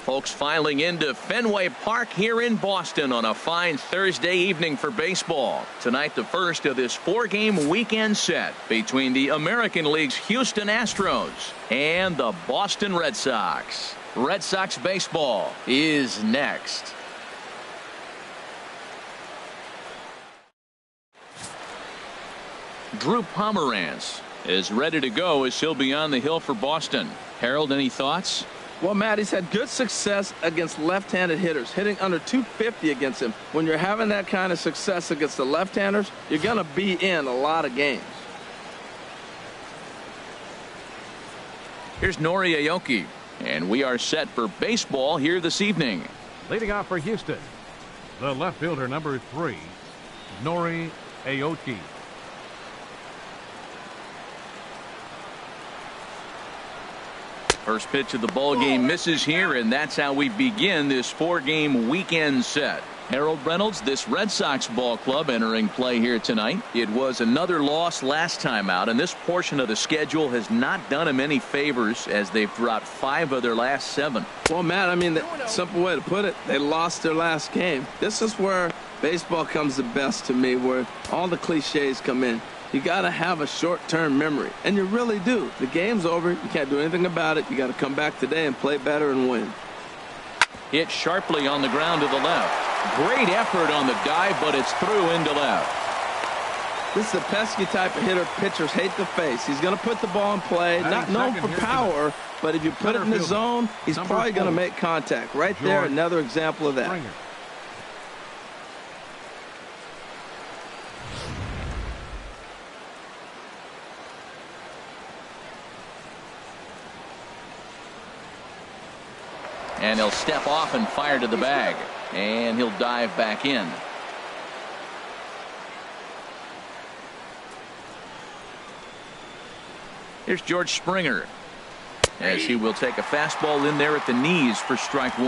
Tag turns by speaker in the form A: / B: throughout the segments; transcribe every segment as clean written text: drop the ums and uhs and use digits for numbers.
A: Folks filing into Fenway Park here in Boston on a fine Thursday evening for baseball. Tonight, the first of this 4-game weekend set between the American League's Houston Astros and the Boston Red Sox. Red Sox baseball is next. Drew Pomeranz is ready to go as he'll be on the hill for Boston. Harold, any thoughts?
B: Well, Matt, he's had good success against left-handed hitters, hitting under 250 against him. When you're having that kind of success against the left-handers, you're going to be in a lot of games.
A: Here's Nori Aoki, and we are set for baseball here this evening.
C: Leading off for Houston, the left fielder, number 3, Nori Aoki.
A: First pitch of the ball game misses here, and that's how we begin this 4-game weekend set. Harold Reynolds, this Red Sox ball club entering play here tonight. It was another loss last time out, and this portion of the schedule has not done them any favors as they've dropped 5 of their last 7.
B: Well, Matt, I mean, the simple way to put it, they lost their last game. This is where baseball comes the best to me, where all the cliches come in. You got to have a short-term memory, and you really do. The game's over. You can't do anything about it. You got to come back today and play better and win.
A: Hit sharply on the ground to the left. Great effort on the dive, but it's through into left.
B: This is a pesky type of hitter pitchers hate to face. He's going to put the ball in play, not known for power, but if you put it in the zone, he's probably going to make contact. Right there, another example of that.
A: And he'll step off and fire to the bag. And he'll dive back in. Here's George Springer, as he will take a fastball in there at the knees for strike 1.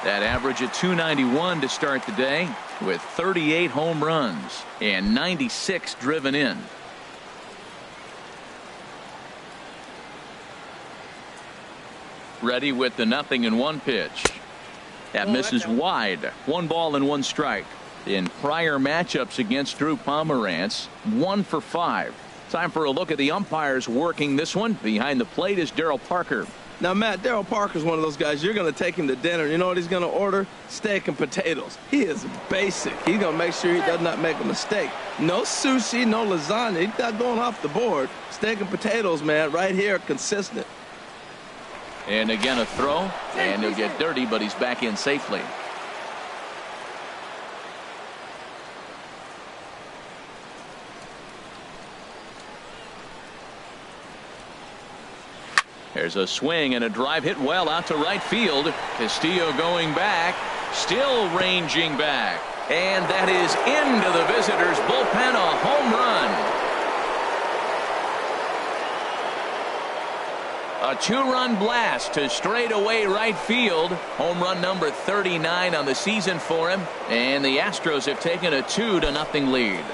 A: That average at .291 to start the day, with 38 home runs and 96 driven in. Ready with the 0-1 pitch. That misses wide. 1 ball and 1 strike. In prior matchups against Drew Pomeranz, 1 for 5. Time for a look at the umpires working this one. Behind the plate is Darryl Parker.
B: Now, Matt, Darryl Parker's one of those guys, you're going to take him to dinner. You know what he's going to order? Steak and potatoes. He is basic. He's going to make sure he does not make a mistake. No sushi, no lasagna. He's not going off the board. Steak and potatoes, man, right here, consistent.
A: And again a throw, and he'll get dirty, but he's back in safely. There's a swing and a drive hit well out to right field. Castillo going back, still ranging back, and that is into the visitors' bullpen, a home run. A 2-run blast to straightaway right field. Home run number 39 on the season for him. And the Astros have taken a 2-0 lead.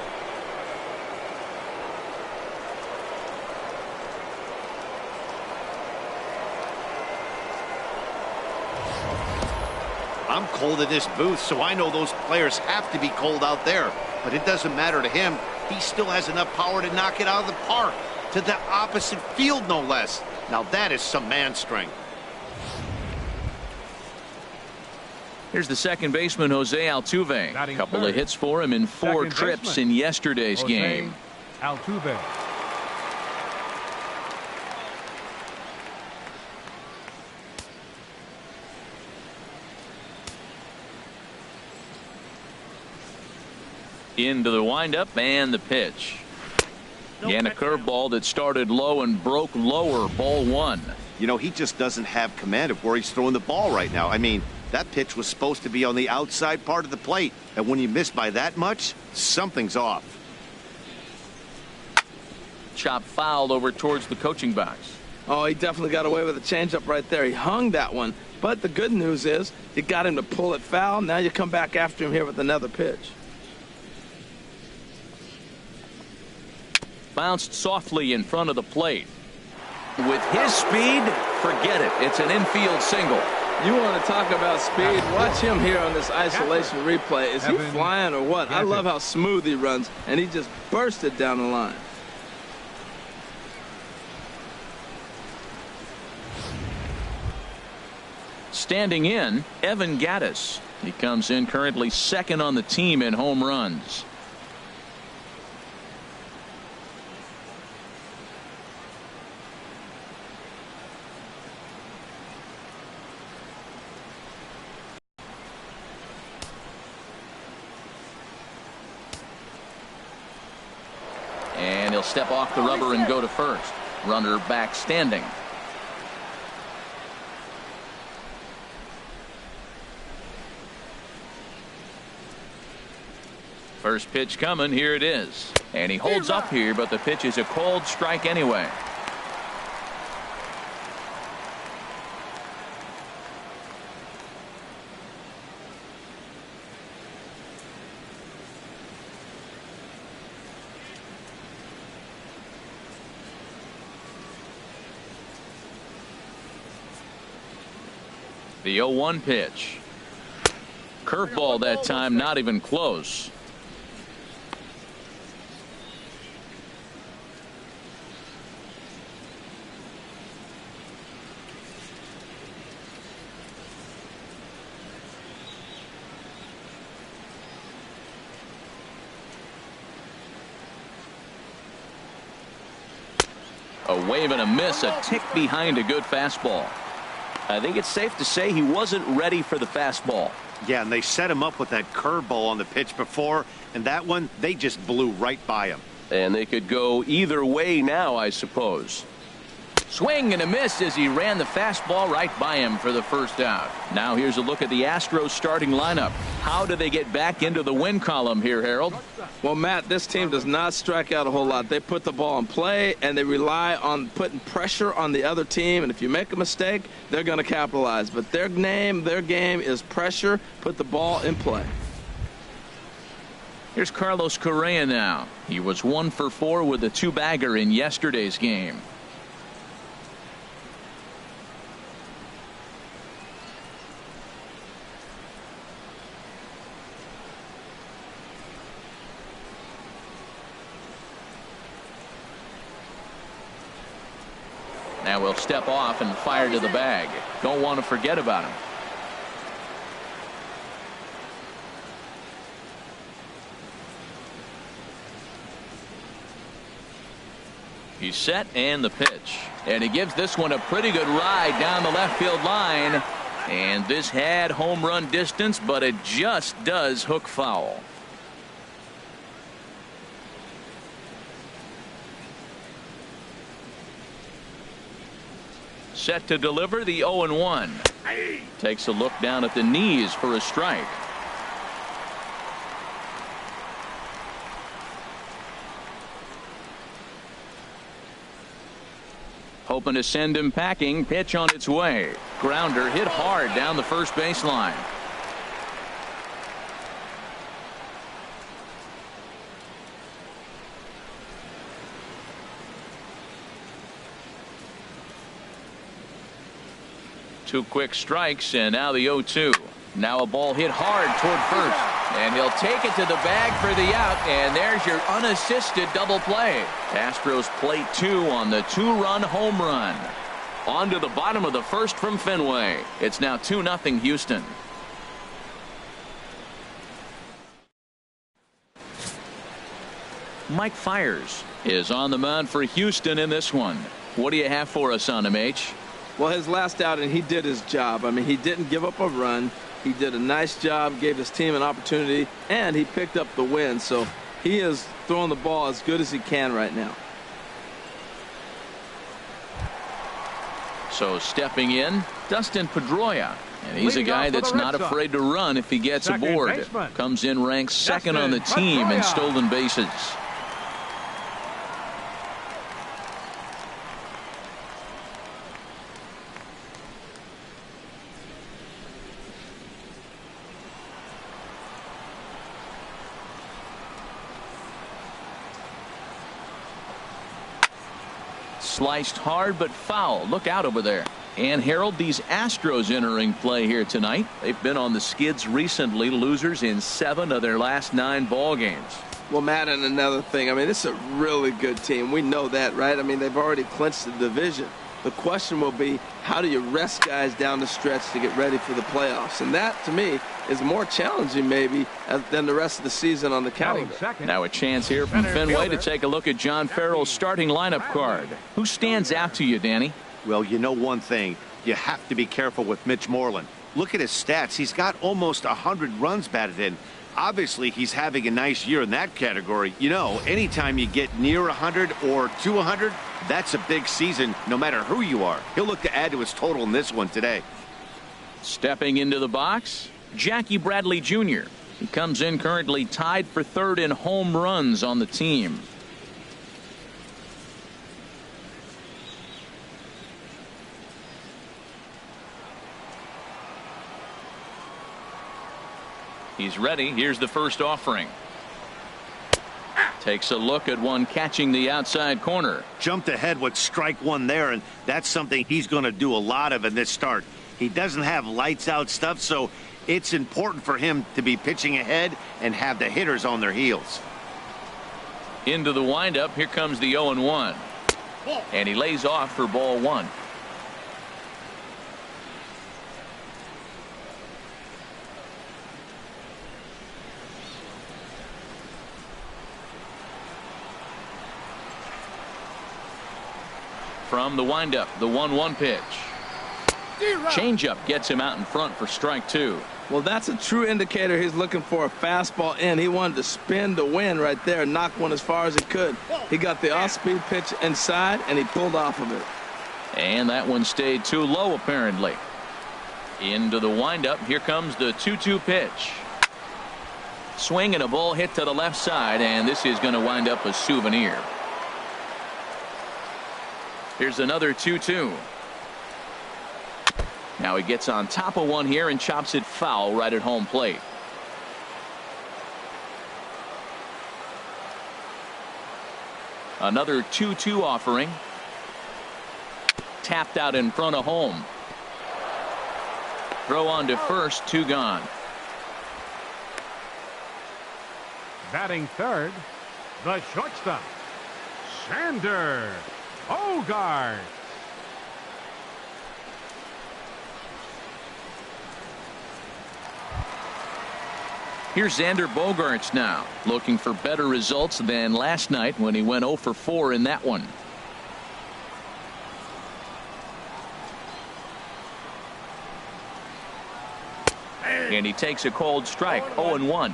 D: I'm cold in this booth, so I know those players have to be cold out there. But it doesn't matter to him. He still has enough power to knock it out of the park. To the opposite field, no less. Now that is some man strength.
A: Here's the second baseman, Jose Altuve. A couple of hits for him in 4 trips in yesterday's game.
C: Altuve.
A: Into the windup and the pitch. And a curveball that started low and broke lower. Ball 1.
D: You know, he just doesn't have command of where he's throwing the ball right now. I mean, that pitch was supposed to be on the outside part of the plate, and when you miss by that much, something's off.
A: Chop fouled over towards the coaching box.
B: Oh, he definitely got away with a changeup right there. He hung that one, but the good news is you got him to pull it foul. Now you come back after him here with another pitch.
A: Bounced softly in front of the plate. With his speed, forget it. It's an infield single.
B: You want to talk about speed? Watch him here on this isolation replay. Is he flying or what? I love how smooth he runs, and he just bursted down the line.
A: Standing in, Evan Gattis. He comes in currently second on the team in home runs. And he'll step off the rubber and go to first. Runner back standing. First pitch coming. Here it is. And he holds up here, but the pitch is a cold strike anyway. The 0-1 pitch. Curveball that time, not even close. A wave and a miss, a tick behind a good fastball. I think it's safe to say he wasn't ready for the fastball.
D: Yeah, and they set him up with that curveball on the pitch before, and that one, they just blew right by him.
A: And they could go either way now, I suppose. Swing and a miss as he ran the fastball right by him for the first out. Now here's a look at the Astros starting lineup. How do they get back into the win column here, Harold?
B: Well, Matt, this team does not strike out a whole lot. They put the ball in play, and they rely on putting pressure on the other team. And if you make a mistake, they're going to capitalize. But their game is pressure, put the ball in play.
A: Here's Carlos Correa now. He was 1 for 4 with a 2-bagger in yesterday's game. Now we'll step off and fire to the bag. Don't want to forget about him. He's set and the pitch. And he gives this one a pretty good ride down the left field line. And this had home run distance, but it just does hook foul. Set to deliver the 0-1. Takes a look down at the knees for a strike. Hoping to send him packing. Pitch on its way. Grounder hit hard down the first baseline. Two quick strikes, and now the 0-2. Now a ball hit hard toward first, and he'll take it to the bag for the out, and there's your unassisted double play. Astros plate 2 on the 2-run home run. On to the bottom of the first from Fenway. It's now 2-0 Houston. Mike Fiers is on the mound for Houston in this one. What do you have for us on him, H?
B: Well, his last outing, he did his job. I mean, he didn't give up a run. He did a nice job, gave his team an opportunity, and he picked up the win. So he is throwing the ball as good as he can right now.
A: So stepping in, Dustin Pedroia. And he's a guy that's not afraid to run if he gets aboard. Comes in ranked second on the team in stolen bases. Sliced hard but foul. Look out over there. And Harold, these Astros entering play here tonight. They've been on the skids recently, losers in 7 of their last 9 ball games.
B: Well, Matt, and another thing, I mean, this is a really good team. We know that, right? I mean, they've already clinched the division. The question will be, how do you rest guys down the stretch to get ready for the playoffs? And that, to me, is more challenging maybe than the rest of the season on the calendar.
A: Now a chance here from Fenway to take a look at John Farrell's starting lineup card. Who stands out to you, Danny?
D: Well, you know one thing. You have to be careful with Mitch Moreland. Look at his stats. He's got almost 100 runs batted in. Obviously, he's having a nice year in that category. You know, anytime you get near 100 or to 100, that's a big season, no matter who you are. He'll look to add to his total in this one today.
A: Stepping into the box, Jackie Bradley Jr. He comes in currently tied for 3rd in home runs on the team. He's ready. Here's the first offering. Takes a look at one catching the outside corner.
D: Jumped ahead with strike 1 there, and that's something he's going to do a lot of in this start. He doesn't have lights out stuff, so it's important for him to be pitching ahead and have the hitters on their heels.
A: Into the windup. Here comes the 0-1. And he lays off for ball 1. From the windup, the 1-1 pitch. Changeup gets him out in front for strike 2.
B: Well, that's a true indicator he's looking for a fastball in. He wanted to spin to win right there, knock one as far as he could. He got the off-speed pitch inside, and he pulled off of it.
A: And that one stayed too low, apparently. Into the windup. Here comes the 2-2 pitch. Swing and a ball hit to the left side, and this is going to wind up a souvenir. Here's another 2-2. Now he gets on top of one here and chops it foul right at home plate. Another 2-2 offering. Tapped out in front of home. Throw on to first, 2 gone.
C: Batting 3rd, the shortstop, Xander Bogart.
A: Here's Xander Bogaerts now, looking for better results than last night when he went 0 for 4 in that one. And he takes a cold strike, 0-1.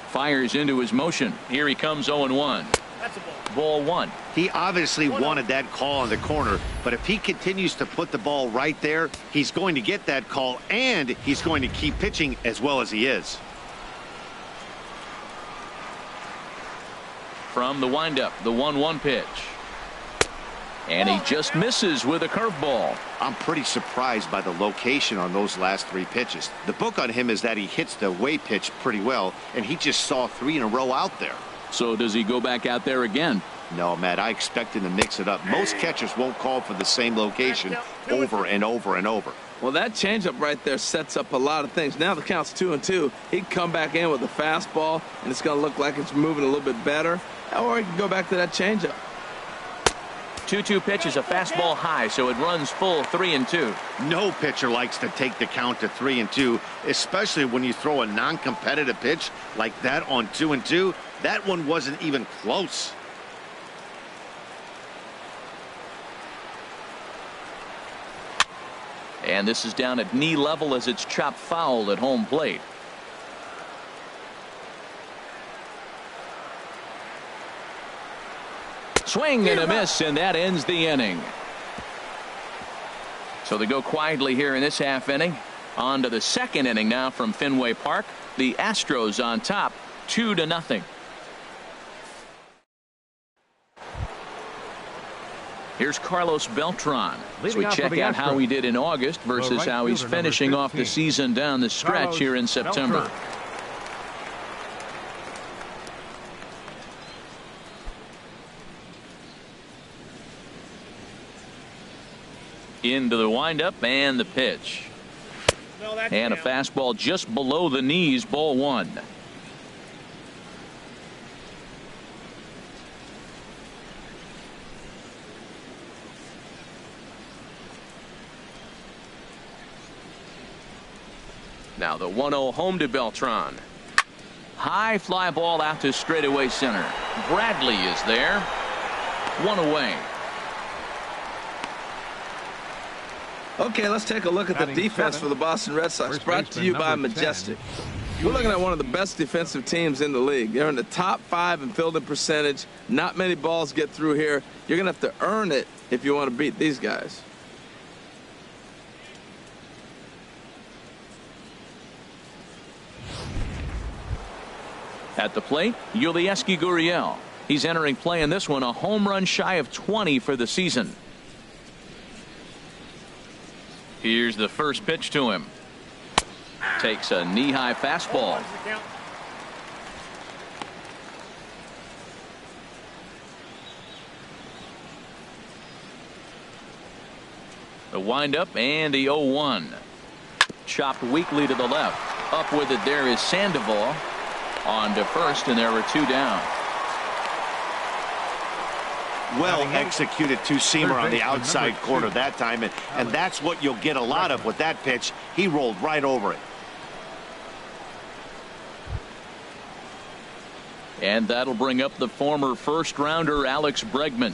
A: Fires into his motion. Here he comes, 0-1.
D: That's a
A: Ball 1.
D: He obviously wanted that call in the corner, but if he continues to put the ball right there, he's going to get that call, and he's going to keep pitching as well as he is.
A: From the windup, the 1-1 pitch. And he just misses with a curveball.
D: I'm pretty surprised by the location on those last 3 pitches. The book on him is that he hits the away pitch pretty well, and he just saw 3 in a row out there.
A: So does he go back out there again?
D: No, Matt, I expect him to mix it up. Most catchers won't call for the same location over and over and over.
B: Well, that changeup right there sets up a lot of things. Now the count's 2-2. He'd come back in with a fastball, and it's going to look like it's moving a little bit better. Or he can go back to that changeup.
A: 2-2 pitch is a fastball high, so it runs full 3-2.
D: No pitcher likes to take the count to 3-2, especially when you throw a non-competitive pitch like that on 2-2. That one wasn't even close.
A: And this is down at knee level as it's chopped foul at home plate. Swing and a miss, and that ends the inning. So they go quietly here in this half inning. On to the second inning now from Fenway Park. The Astros on top, 2-0. Here's Carlos Beltran as we check out how he did in August versus how he's finishing off the season down the stretch here in September. Into the windup and the pitch. And a fastball just below the knees, ball one. Now the 1-0 home to Beltran. High fly ball out to straightaway center. Bradley is there. One away.
B: Okay, let's take a look at the defense for the Boston Red Sox. Brought to you by Majestic. We're looking at one of the best defensive teams in the league. They're in the top 5 in fielding percentage. Not many balls get through here. You're going to have to earn it if you want to beat these guys.
A: At the plate, Yulieski Gurriel. He's entering play in this one, a home run shy of 20 for the season. Here's the first pitch to him. Takes a knee-high fastball. The windup and the 0-1. Chopped weakly to the left. Up with it there is Sandoval. On to first, and there were 2 down.
D: Well executed two-seamer on the outside corner that time, and that's what you'll get a lot of with that pitch. He rolled right over it.
A: And that'll bring up the former first-rounder Alex Bregman.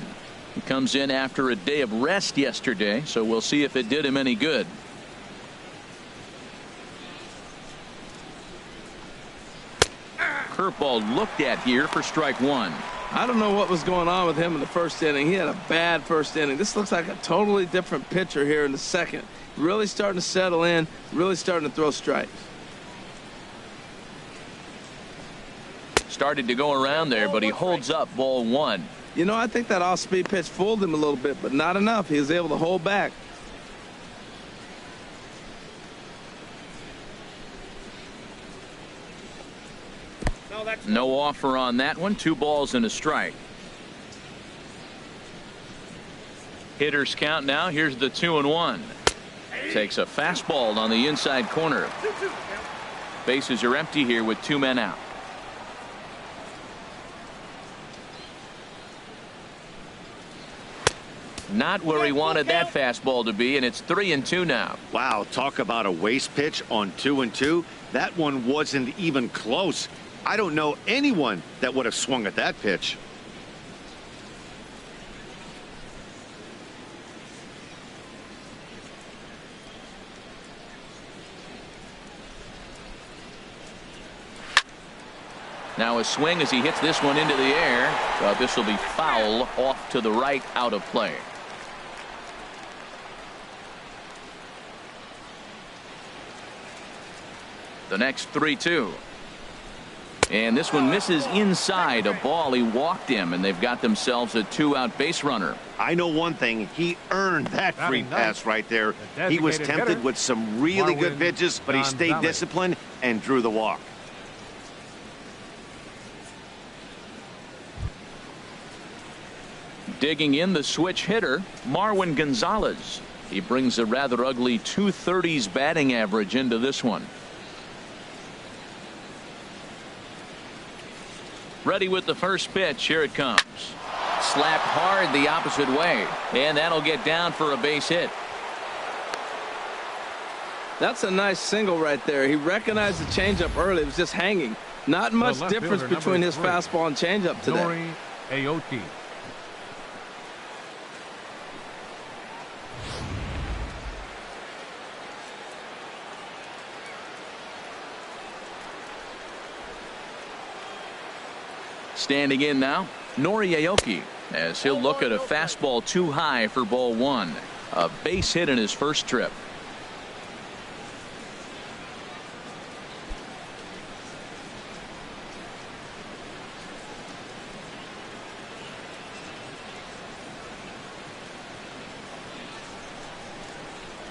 A: He comes in after a day of rest yesterday, so we'll see if it did him any good. Curveball looked at here for strike 1.
B: I don't know what was going on with him in the first inning. He had a bad first inning. This looks like a totally different pitcher here in the second. Really starting to settle in, really starting to throw strikes.
A: Started to go around there, but he holds up, ball 1.
B: You know, I think that off-speed pitch fooled him a little bit, but not enough. He was able to hold back.
A: No offer on that one. 2 balls and a strike. Hitters count now. Here's the 2-1. Takes a fastball on the inside corner. Bases are empty here with 2 men out. Not where he wanted that fastball to be, and it's 3-2 now.
D: Wow, talk about a waste pitch on 2-2. That one wasn't even close. I don't know anyone that would have swung at that pitch.
A: Now a swing as he hits this one into the air. This will be foul, off to the right, out of play. The next 3-2. And this one misses inside, a ball. He walked him, and they've got themselves a 2-out base runner.
D: I know one thing. He earned that free pass right there. He was tempted with some really good pitches, but he stayed disciplined and drew the walk.
A: Digging in, the switch hitter, Marwin Gonzalez. He brings a rather ugly 230s batting average into this one. Ready with the first pitch. Here it comes. Slapped hard the opposite way, and that'll get down for a base hit.
B: That's a nice single right there. He recognized the changeup early. It was just hanging. Not much difference between his fastball and changeup today.
C: Aoki.
A: Standing in now, Nori Aoki, as he'll look at a fastball too high for ball 1. A base hit in his first trip.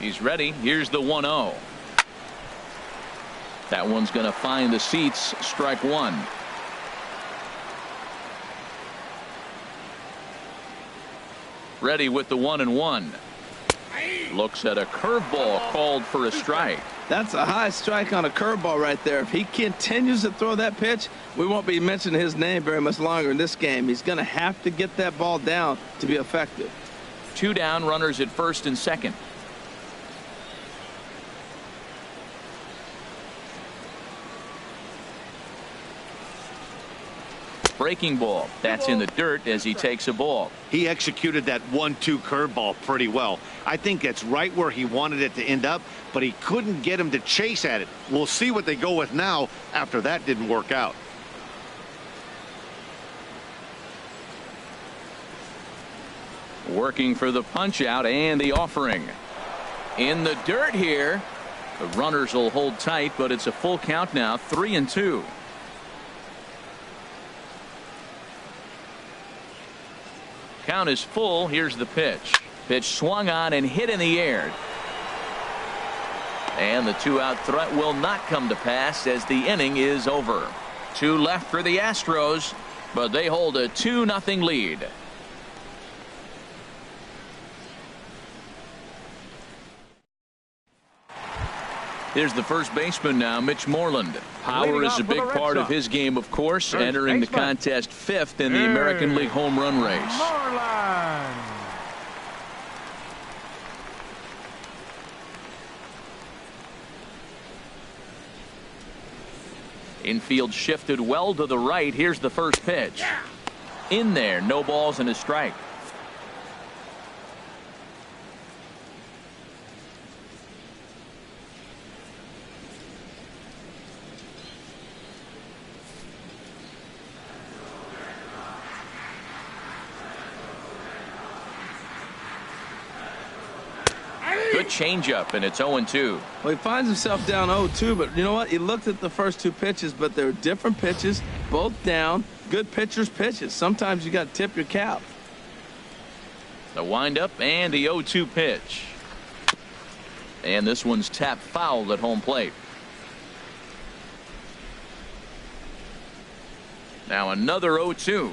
A: He's ready. Here's the 1-0. That one's going to find the seats. Strike 1. Ready with the 1-1. Looks at a curveball called for a strike.
B: That's a high strike on a curveball right there. If he continues to throw that pitch, we won't be mentioning his name very much longer in this game. He's going to have to get that ball down to be effective.
A: 2 down, runners at first and second. Breaking ball. That's in the dirt as he takes a ball.
D: He executed that 1-2 curveball pretty well. I think it's right where he wanted it to end up, but he couldn't get him to chase at it. We'll see what they go with now after that didn't work out.
A: Working for the punch out and the offering. In the dirt here. The runners will hold tight, but it's a full count now, 3-2. Count is full. Here's the pitch. Pitch swung on and hit in the air. And the 2-out threat will not come to pass as the inning is over. 2 left for the Astros, but they hold a 2-0 lead. Here's the first baseman now, Mitch Moreland. Power is a big part of his game, of course, entering the contest 5th in the American League home run race.
C: Moreland.
A: Infield shifted well to the right. Here's the first pitch. In there, no balls and a strike. Good changeup, and it's 0-2.
B: Well, he finds himself down 0-2, but you know what? He looked at the first 2 pitches, but they're different pitches, both down. Good pitchers' pitches. Sometimes you got to tip your cap.
A: The windup and the 0-2 pitch. And this one's tapped foul at home plate. Now another 0-2.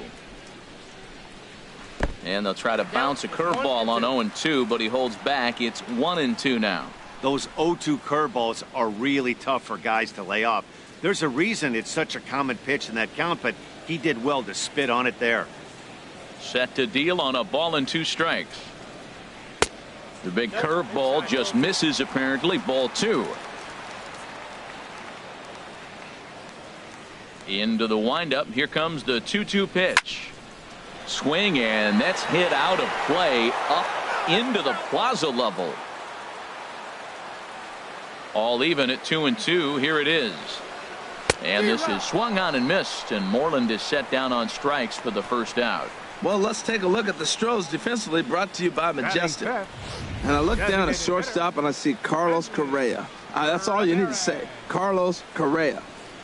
A: And they'll try to bounce a curveball on 0-2, but he holds back. It's 1-2 now.
D: Those 0-2 curveballs are really tough for guys to lay off. There's a reason it's such a common pitch in that count, but he did well to spit on it there.
A: Set to deal on a ball and 2 strikes. The big curveball just misses apparently. Ball 2. Into the windup. Here comes the 2-2 pitch. Swing, and that's hit out of play up into the plaza level. All even at 2-2. Here it is. And this is swung on and missed, and Moreland is set down on strikes for the first out.
B: Well, let's take a look at the Astros defensively, brought to you by Majestic. And I look down at shortstop and I see Carlos Correa. That's all you need to say. Carlos Correa.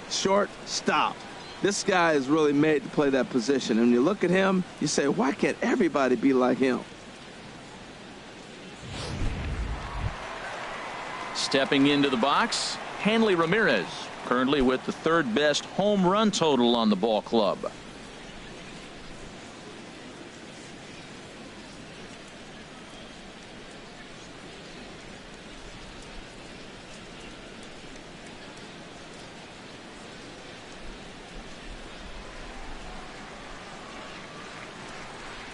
B: Shortstop. This guy is really made to play that position. And when you look at him, you say, why can't everybody be like him?
A: Stepping into the box, Hanley Ramirez, currently with the 3rd best home run total on the ball club.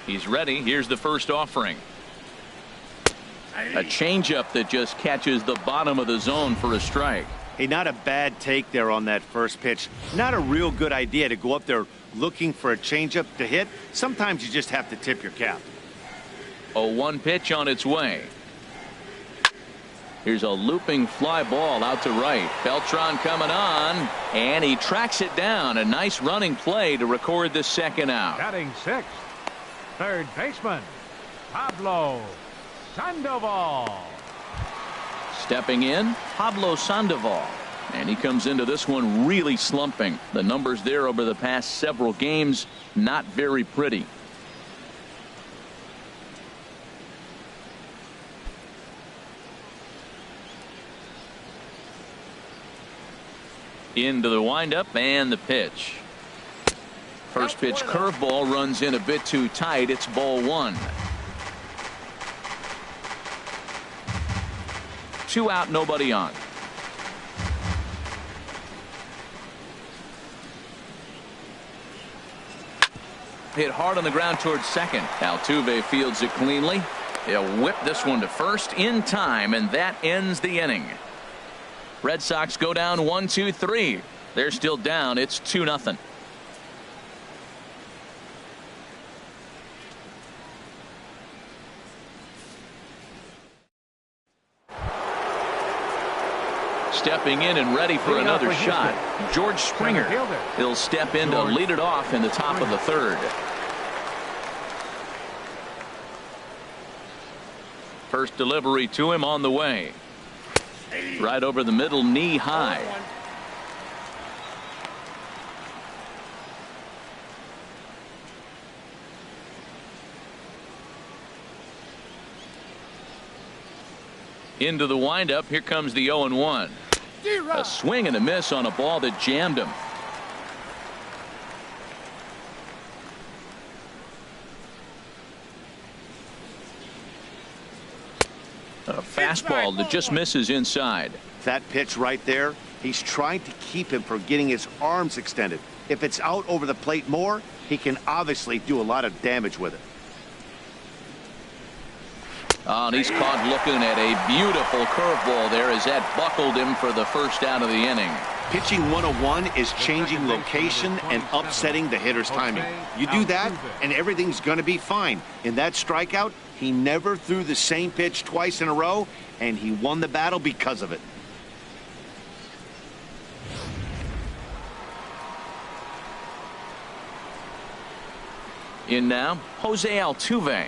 A: He's ready. Here's the first offering. A changeup that just catches the bottom of the zone for a strike.
D: Hey, not a bad take there on that first pitch. Not a real good idea to go up there looking for a changeup to hit. Sometimes you just have to tip your cap.
A: 0-1 pitch on its way. Here's a looping fly ball out to right. Beltran coming on, and he tracks it down. A nice running play to record the second out.
C: Batting 6th, 3rd baseman, Pablo Sandoval.
A: Stepping in, Pablo Sandoval. And he comes into this one really slumping. The numbers there over the past several games, not very pretty. Into the windup and the pitch. First pitch curveball runs in a bit too tight. It's ball 1. 2 out, nobody on. Hit hard on the ground towards second. Altuve fields it cleanly. He'll whip this one to first in time, and that ends the inning. Red Sox go down 1-2-3. They're still down. It's 2-0. Stepping in and ready for another shot, George Springer. He'll step in to lead it off in the top of the third. First delivery to him on the way. Right over the middle, knee high. Into the windup. Here comes the 0-1. A swing and a miss on a ball that jammed him. A fastball that just misses inside.
D: That pitch right there, he's trying to keep him from getting his arms extended. If it's out over the plate more, he can obviously do a lot of damage with it.
A: Oh, and he's caught looking at a beautiful curveball there as that buckled him for the first out of the inning.
D: Pitching 101 is changing location and upsetting the hitter's timing. You do that, and everything's going to be fine. In that strikeout, he never threw the same pitch twice in a row, and he won the battle because of it.
A: In now, Jose Altuve.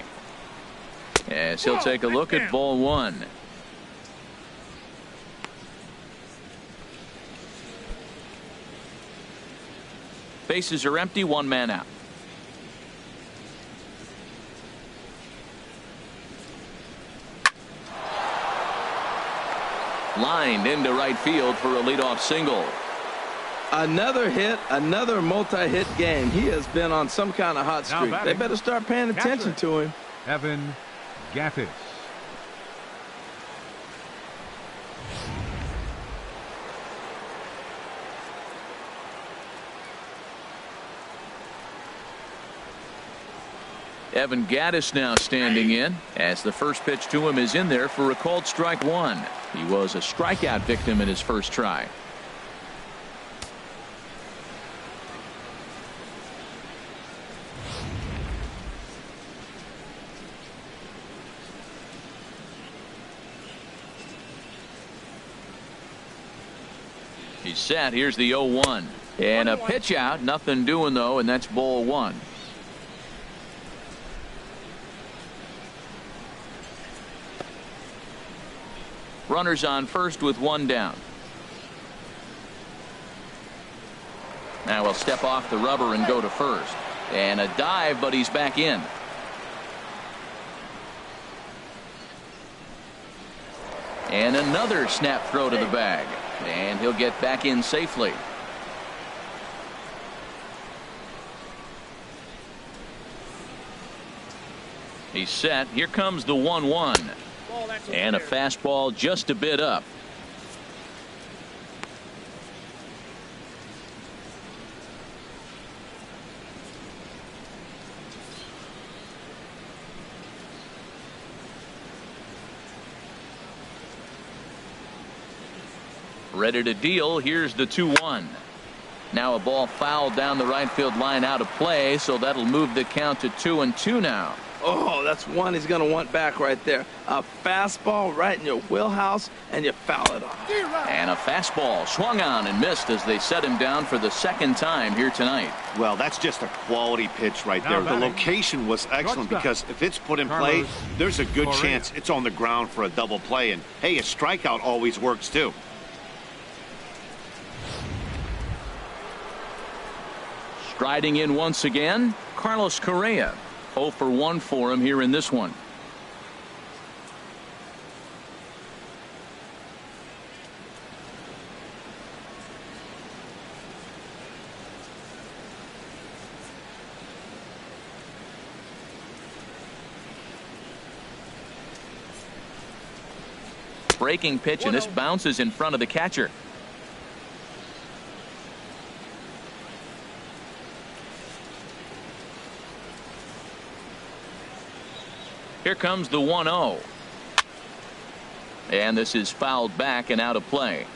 A: As he'll take a look at ball one. Bases are empty, 1 man out. Lined into right field for a leadoff single.
B: Another hit, another multi-hit game. He has been on some kind of hot streak. They better start paying attention to him.
C: Evan Gattis.
A: Evan Gattis now standing in as the first pitch to him is in there for a called strike one. He was a strikeout victim in his first try. He's set. Here's the 0-1 and a pitch out. Nothing doing though, and that's ball one. Runners on first with 1 down. Now he'll step off the rubber and go to first. And a dive, but he's back in. And another snap throw to the bag. And he'll get back in safely. He's set. Here comes the 1-1. And a fastball just a bit up. Ready to deal. Here's the 2-1. Now a ball fouled down the right field line out of play, so that'll move the count to 2-2 now.
B: Oh, that's one he's going to want back right there. A fastball right in your wheelhouse, and you foul it off.
A: And a fastball swung on and missed as they set him down for the second time here tonight.
D: Well, that's just a quality pitch right there. The location was excellent because if it's put in play, there's a good chance it's on the ground for a double play. And, hey, a strikeout always works, too.
A: Striding in once again, Carlos Correa. 0 for 1 for him here in this one. Breaking pitch, and this bounces in front of the catcher. Here comes the 1-0. And this is fouled back and out of play.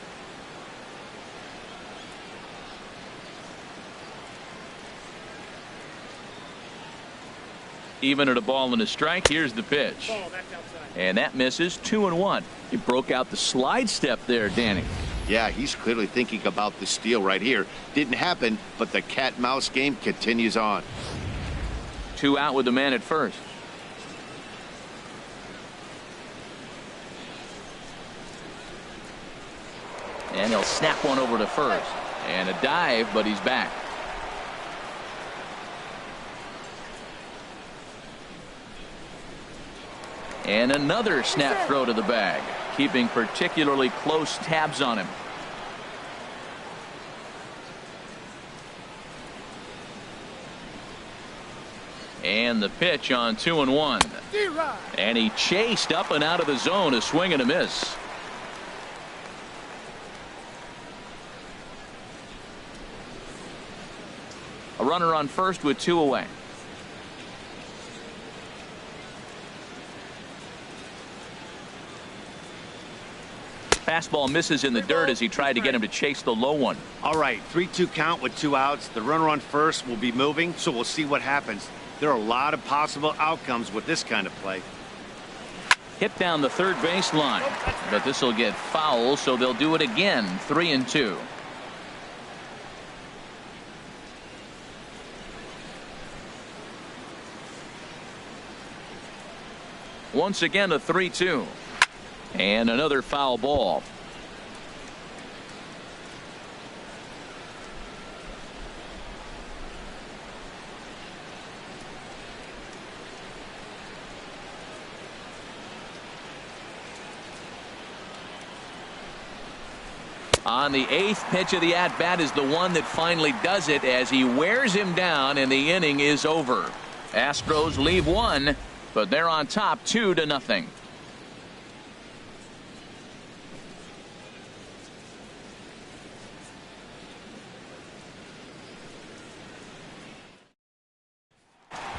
A: Even at a ball and a strike, here's the pitch. And that misses. 2-1. He broke out the slide step there, Danny.
D: Yeah, he's clearly thinking about the steal right here. Didn't happen, but the cat-mouse game continues on.
A: 2 out with the man at first. And he'll snap one over to first. And a dive, but he's back. And another snap throw to the bag, keeping particularly close tabs on him. And the pitch on 2-1. And he chased up and out of the zone, a swing and a miss. A runner on first with 2 away. Fastball misses in the dirt as he tried to get him to chase the low one.
D: All right, 3-2 count with 2 outs. The runner on first will be moving, so we'll see what happens. There are a lot of possible outcomes with this kind of play.
A: Hit down the third base line, but this will get foul, so they'll do it again. 3-2. Once again a 3-2. And another foul ball. On the 8th pitch of the at-bat is the one that finally does it as he wears him down, and the inning is over. Astros leave 1, but they're on top 2-0.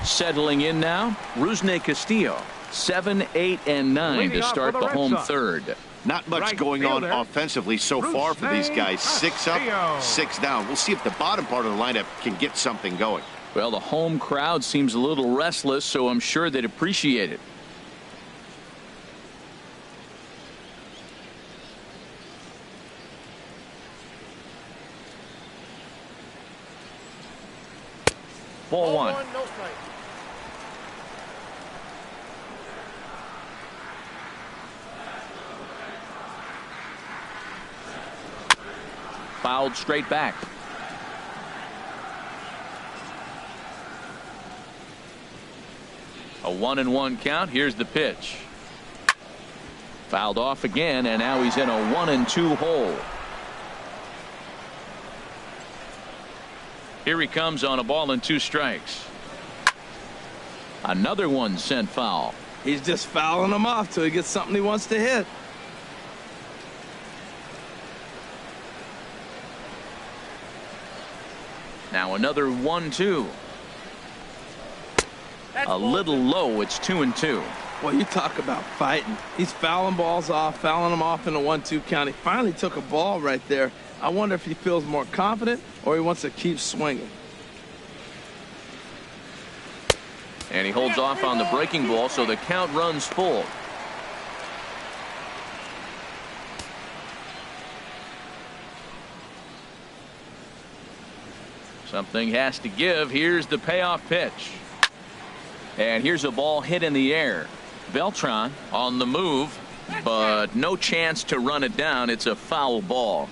A: Settling in now, Rusney Castillo. 7, 8, and 9 to start the home third.
D: Not much going on offensively so far for these guys. 6 up, 6 down. We'll see if the bottom part of the lineup can get something going.
A: Well, the home crowd seems a little restless, so I'm sure they'd appreciate it. Ball 1. Fouled straight back. A 1-1 count. Here's the pitch. Fouled off again, and now he's in a 1-2 hole. Here he comes on a ball and 2 strikes. Another one sent foul.
B: He's just fouling them off till he gets something he wants to hit.
A: Now another 1-2. A little low. It's 2-2.
B: Well, you talk about fighting. He's fouling balls off, fouling them off in a 1-2 count. He finally took a ball right there. I wonder if he feels more confident or he wants to keep swinging.
A: And he holds off on the breaking ball, so the count runs full. Something has to give. Here's the payoff pitch. And here's a ball hit in the air. Beltran on the move, but no chance to run it down. It's a foul ball.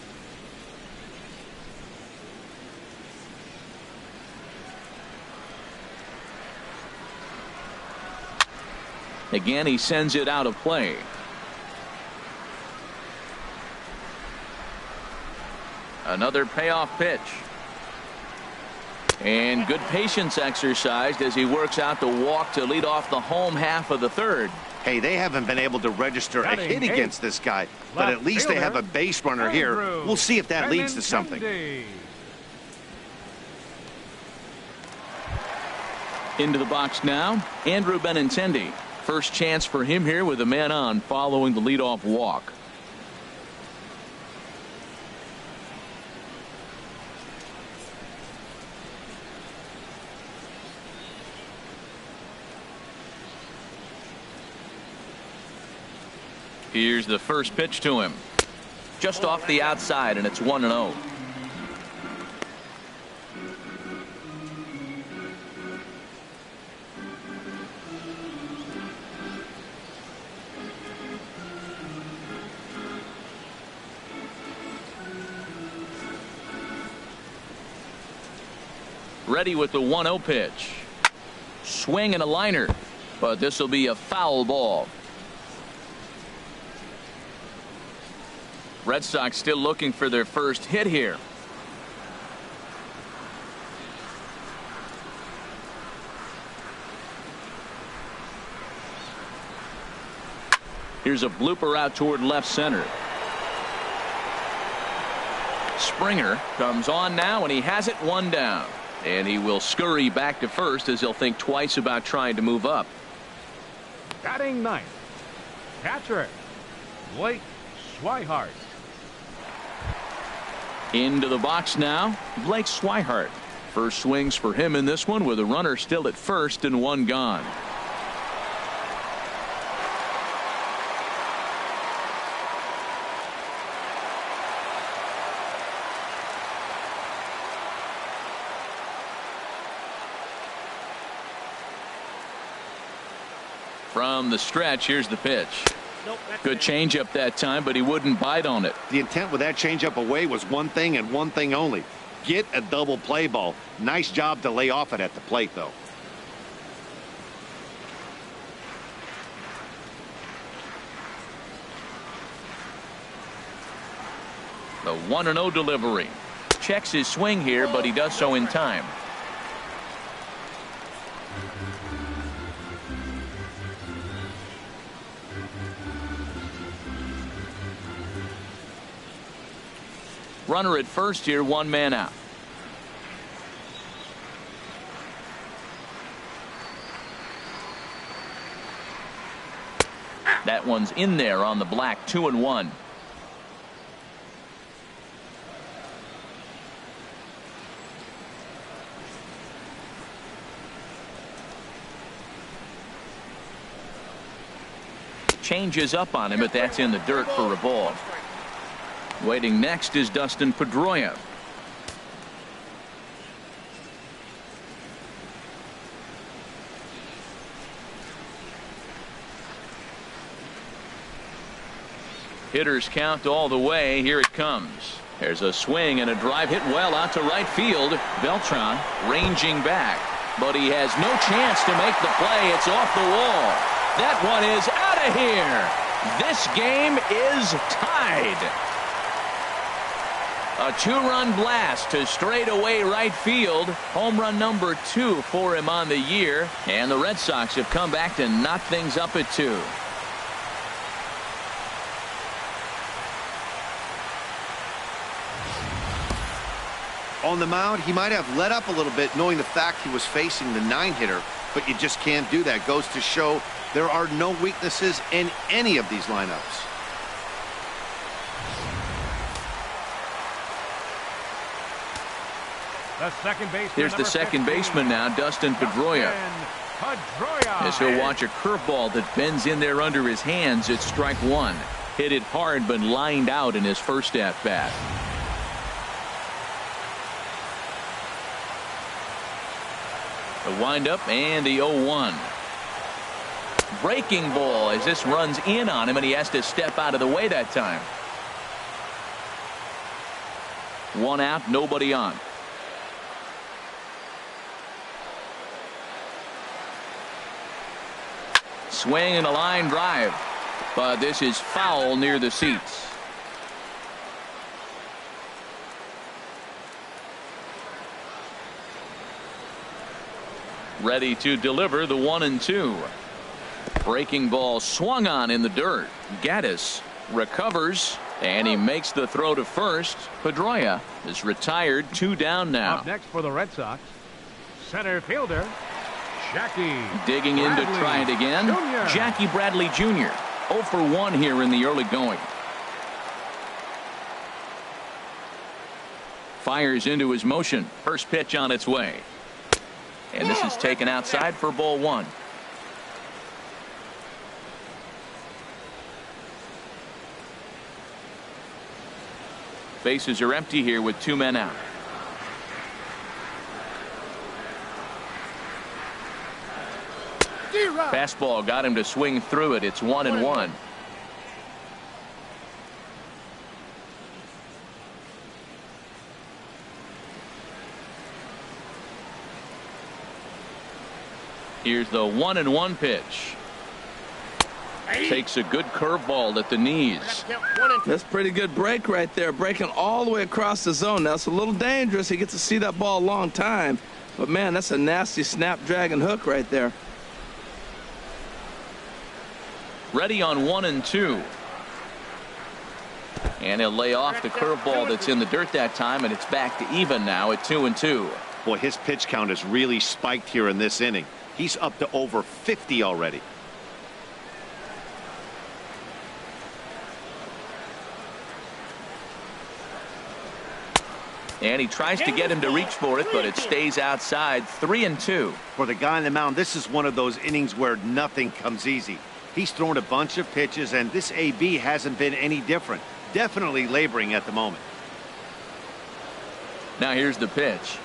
A: Again, he sends it out of play. Another payoff pitch. And good patience exercised as he works out the walk to lead off the home half of the third.
D: Hey, they haven't been able to register a hit against this guy, but at least they have a base runner here. We'll see if that leads to something.
A: Into the box now, Andrew Benintendi. First chance for him here with a man on following the leadoff walk. Here's the first pitch to him. Just off the outside, and it's 1-0. Ready with the 1-0 pitch. Swing and a liner, but this will be a foul ball. Red Sox still looking for their first hit here. Here's a blooper out toward left center. Springer comes on now, and he has it one down. And he will scurry back to first as he'll think twice about trying to move up.
C: Batting ninth, catcher Blake Swihart.
A: Into the box now, Blake Swihart. First swings for him in this one with a runner still at first and one gone. From the stretch, here's the pitch. Good changeup that time, but he wouldn't bite on it.
D: The intent with that changeup away was one thing and one thing only. Get a double play ball. Nice job to lay off it at the plate, though.
A: The 1-0 delivery. Checks his swing here, but he does so in time. Runner at first here, one man out. That one's in there on the black. 2-1. Changes up on him, but that's in the dirt for a ball. Waiting next is Dustin Pedroia. Hitters count all the way. Here it comes. There's a swing and a drive hit well out to right field. Beltran ranging back, but he has no chance to make the play. It's off the wall. That one is out of here. This game is tied. A two-run blast to straightaway right field. Home run number 2 for him on the year. And the Red Sox have come back to knock things up at 2.
D: On the mound, he might have let up a little bit knowing the fact he was facing the 9-hitter, but you just can't do that. Goes to show there are no weaknesses in any of these lineups.
A: Here's the second baseman now, Dustin Pedroia. As he'll watch a curveball that bends in there under his hands at strike 1. Hit it hard but lined out in his first at bat. The windup and the 0-1. Breaking ball as this runs in on him, and he has to step out of the way that time. 1 out, nobody on. Swing and a line drive, but this is foul near the seats. Ready to deliver the 1-2. Breaking ball swung on in the dirt. Gaddis recovers, and he makes the throw to first. Pedroia is retired. 2 down now.
C: Up next for the Red Sox, center fielder Jackie
A: digging in to try it again.
C: Jr.
A: Jackie Bradley Jr. 0 for 1 here in the early going. Fires into his motion. First pitch on its way. And this is taken outside for ball 1. Bases are empty here with 2 men out. Fastball got him to swing through it. It's 1-1. Here's the 1-1 pitch. Takes a good curveball at the knees.
B: That's pretty good break right there, breaking all the way across the zone. Now it's a little dangerous. He gets to see that ball a long time, but man, that's a nasty snapdragon hook right there.
A: Ready on 1-2. And he'll lay off the curveball that's in the dirt that time, and it's back to even now at 2-2.
D: Boy, his pitch count has really spiked here in this inning. He's up to over 50 already.
A: And he tries to get him to reach for it, but it stays outside. 3-2.
D: For the guy on the mound, this is one of those innings where nothing comes easy. He's thrown a bunch of pitches, and this AB hasn't been any different. Definitely laboring at the moment.
A: Now here's the pitch.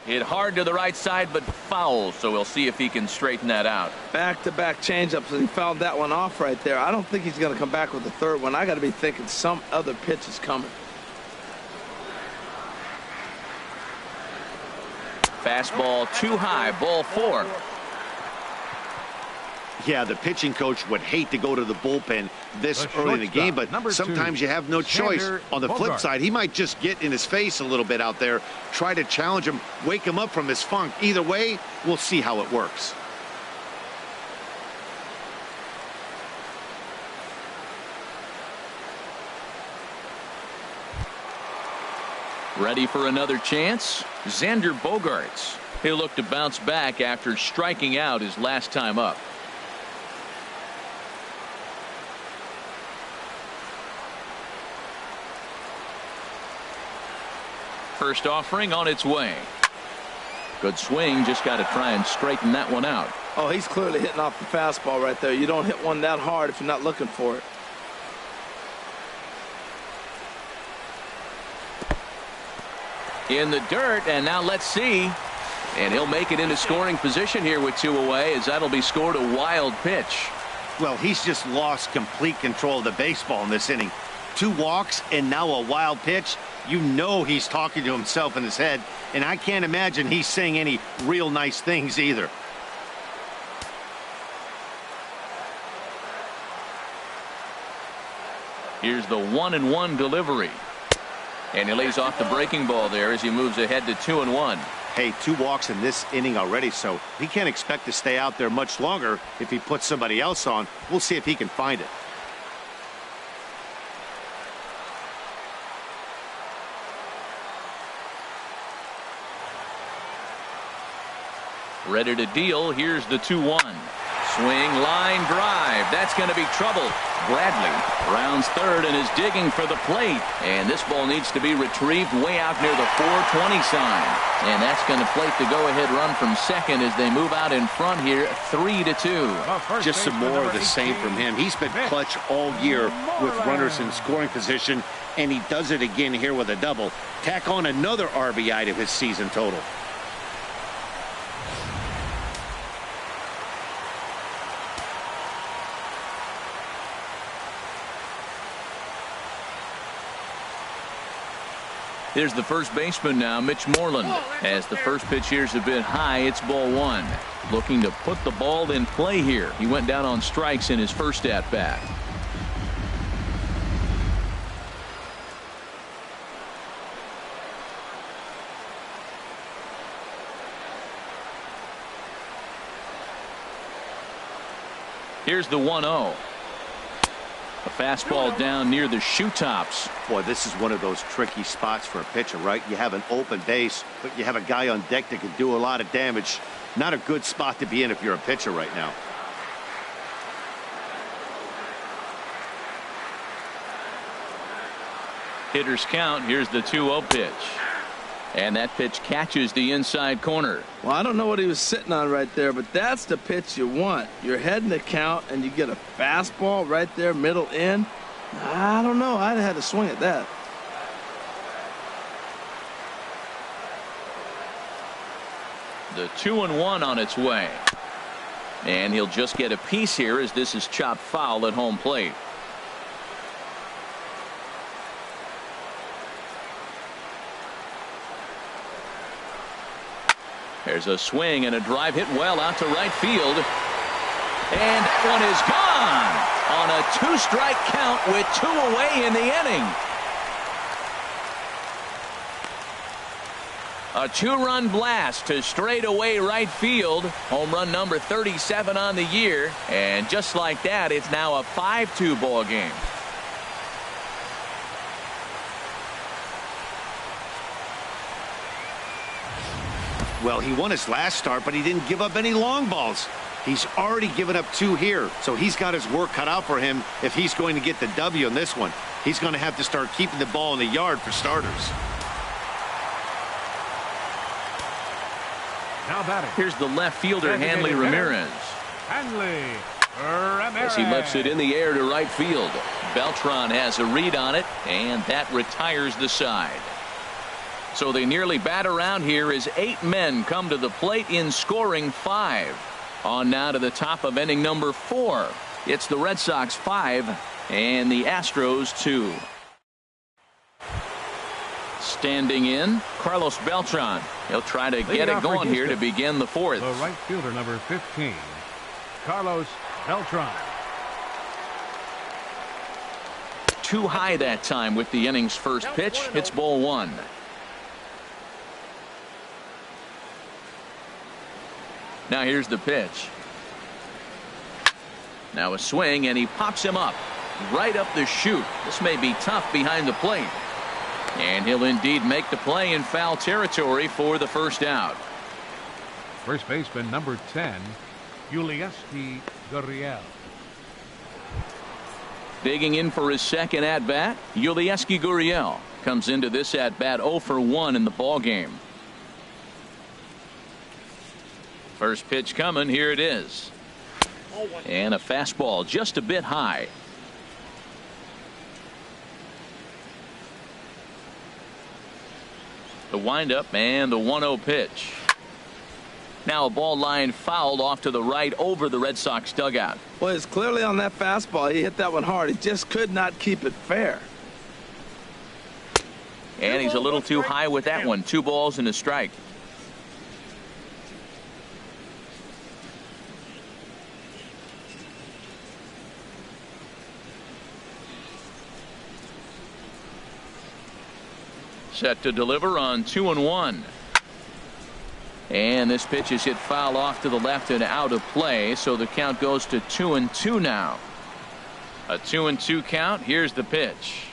A: Hit hard to the right side, but foul, so we'll see if he can straighten that out.
B: Back-to-back changeups, and he fouled that one off right there. I don't think he's going to come back with the third one. I got to be thinking some other pitch is coming.
A: Fastball too high, ball 4.
D: Yeah, the pitching coach would hate to go to the bullpen this early in the game, but sometimes you have no choice. On the flip side, he might just get in his face a little bit out there, try to challenge him, wake him up from his funk. Either way, we'll see how it works.
A: Ready for another chance? Xander Bogaerts. He'll look to bounce back after striking out his last time up. First offering on its way. Good swing, just got to try and straighten that one out.
B: Oh, he's clearly hitting off the fastball right there. You don't hit one that hard if you're not looking for it.
A: In the dirt, and now let's see. And he'll make it into scoring position here with 2 away, as that'll be scored a wild pitch.
D: Well, he's just lost complete control of the baseball in this inning. 2 walks and now a wild pitch. You know he's talking to himself in his head, and I can't imagine he's saying any real nice things either.
A: Here's the 1-1 delivery. And he lays off the breaking ball there as he moves ahead to 2-1.
D: Hey, 2 walks in this inning already, so he can't expect to stay out there much longer if he puts somebody else on. We'll see if he can find it.
A: Ready to deal. Here's the 2-1. Swing, line drive. That's going to be trouble. Bradley rounds third and is digging for the plate. And this ball needs to be retrieved way out near the 420 sign. And that's going to plate the go-ahead run from second as they move out in front here, 3-2.
D: Just some more of the same from him. He's been clutch all year with runners in scoring position, and he does it again here with a double. Tack on another RBI to his season total.
A: Here's the first baseman now, Mitch Moreland. As the first pitch here's a bit high, it's ball 1. Looking to put the ball in play here. He went down on strikes in his first at-bat. Here's the 1-0. A fastball down near the shoe tops.
D: Boy, this is one of those tricky spots for a pitcher, right? You have an open base, but you have a guy on deck that can do a lot of damage. Not a good spot to be in if you're a pitcher right now.
A: Hitter's count. Here's the 2-0 pitch. And that pitch catches the inside corner.
B: Well, I don't know what he was sitting on right there, but that's the pitch you want. You're heading the count, and you get a fastball right there, middle in. I don't know. I'd have had to swing at that.
A: The 2-1 on its way. And he'll just get a piece here as this is chopped foul at home plate. There's a swing and a drive hit well out to right field. And that one is gone on a 2-strike count with 2 away in the inning. A 2-run blast to straightaway right field. Home run number 37 on the year. And just like that, it's now a 5-2 ball game.
D: Well, he won his last start, but he didn't give up any long balls. He's already given up 2 here, so he's got his work cut out for him if he's going to get the W in this one. He's going to have to start keeping the ball in the yard for starters.
C: Now batting.
A: Here's the left fielder, Hanley Ramirez.
C: Hanley Ramirez.
A: As he lifts it in the air to right field. Beltran has a read on it, and that retires the side. So they nearly bat around here as 8 men come to the plate in scoring 5. On now to the top of inning number 4. It's the Red Sox 5 and the Astros 2. Standing in, Carlos Beltran. He'll try to get it going here to begin the 4th.
C: The right fielder, number 15, Carlos Beltran.
A: Too high that time with the inning's first pitch. It's ball 1. Now here's the pitch. Now a swing, and he pops him up right up the chute. This may be tough behind the plate. And he'll indeed make the play in foul territory for the first out.
C: First baseman, number 10, Yulieski Gurriel.
A: Digging in for his second at-bat, Yulieski Gurriel comes into this at-bat 0 for 1 in the ballgame. First pitch coming. Here it is. And a fastball just a bit high. The windup and the 1-0 pitch. Now a ball line fouled off to the right over the Red Sox dugout.
B: Well, it's clearly on that fastball. He hit that one hard. He just could not keep it fair.
A: And he's a little too high with that one. 2 balls and a strike. Set to deliver on 2-1. And this pitch is hit foul off to the left and out of play, so the count goes to 2-2 now. A 2-2 count. Here's the pitch.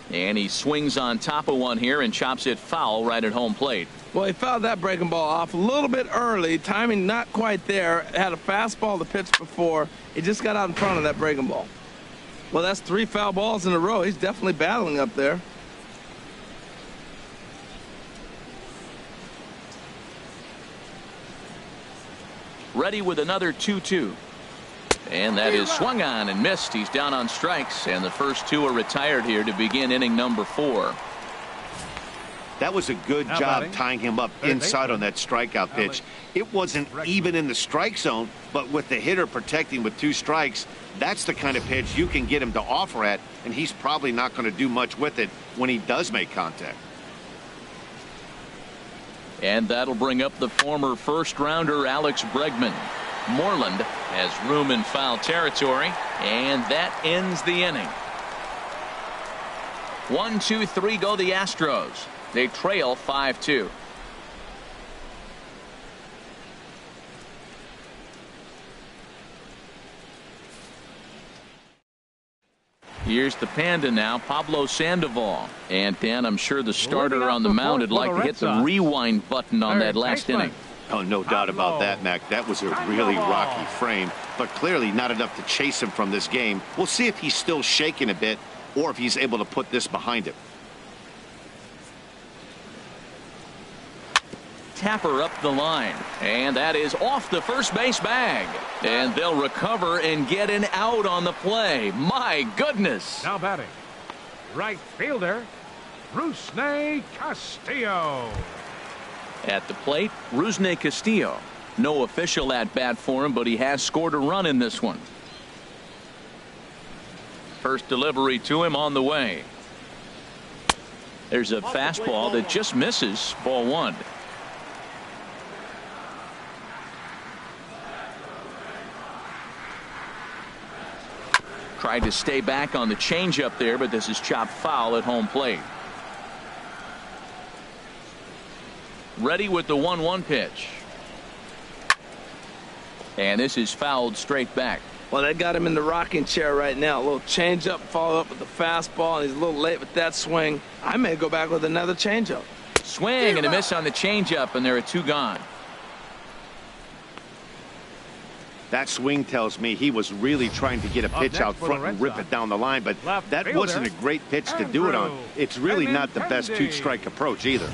A: And he swings on top of one here and chops it foul right at home plate.
B: Well, he fouled that breaking ball off a little bit early. Timing not quite there. Had a fastball to pitch before. He just got out in front of that breaking ball. Well, that's 3 foul balls in a row. He's definitely battling up there.
A: Ready with another 2-2. And that is swung on and missed. He's down on strikes, and the first 2 are retired here to begin inning number 4.
D: That was a good job tying him up inside on that strikeout pitch. It wasn't even in the strike zone, but with the hitter protecting with 2 strikes, that's the kind of pitch you can get him to offer at, and he's probably not going to do much with it when he does make contact.
A: And that'll bring up the former first-rounder Alex Bregman. Moreland has room in foul territory, and that ends the inning. 1, 2, 3 go the Astros. They trail 5-2. Here's the Panda now, Pablo Sandoval. And Dan, I'm sure the starter on the mound would like to hit the rewind button on that last inning.
D: Oh, no doubt about that, Mac. That was a really rocky frame, but clearly not enough to chase him from this game. We'll see if he's still shaking a bit or if he's able to put this behind him.
A: Tapper up the line, and that is off the first base bag, and they'll recover and get an out on the play. My goodness.
C: Now batting, right fielder Rusney Castillo.
A: At the plate, Rusney Castillo. No official at bat for him, but he has scored a run in this one. First delivery to him on the way. There's a fastball that just misses. Ball one. Tried to stay back on the changeup there, but this is chopped foul at home plate. Ready with the 1-1 pitch. And this is fouled straight back.
B: Well, that got him in the rocking chair right now. A little changeup, follow up with the fastball, and he's a little late with that swing. I may go back with another changeup.
A: Swing and a miss on the changeup, and there are two gone.
D: That swing tells me he was really trying to get a pitch out front and rip it down the line, but that wasn't a great pitch to do it on. It's really not the best two-strike approach either.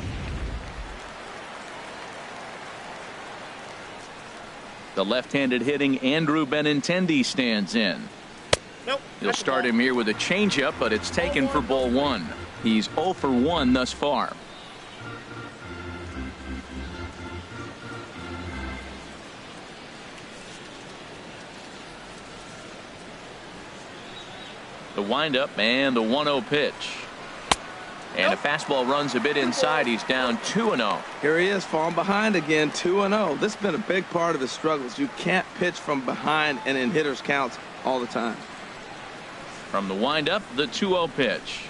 A: The left-handed hitting Andrew Benintendi stands in. He'll start him here with a changeup, but it's taken for ball one. He's 0 for 1 thus far. The windup and the 1-0 pitch. And a fastball runs a bit inside. He's down 2-0.
B: Here he is, falling behind again, 2-0. This has been a big part of his struggles. You can't pitch from behind and in hitters' counts all the time.
A: From the windup, the 2-0 pitch.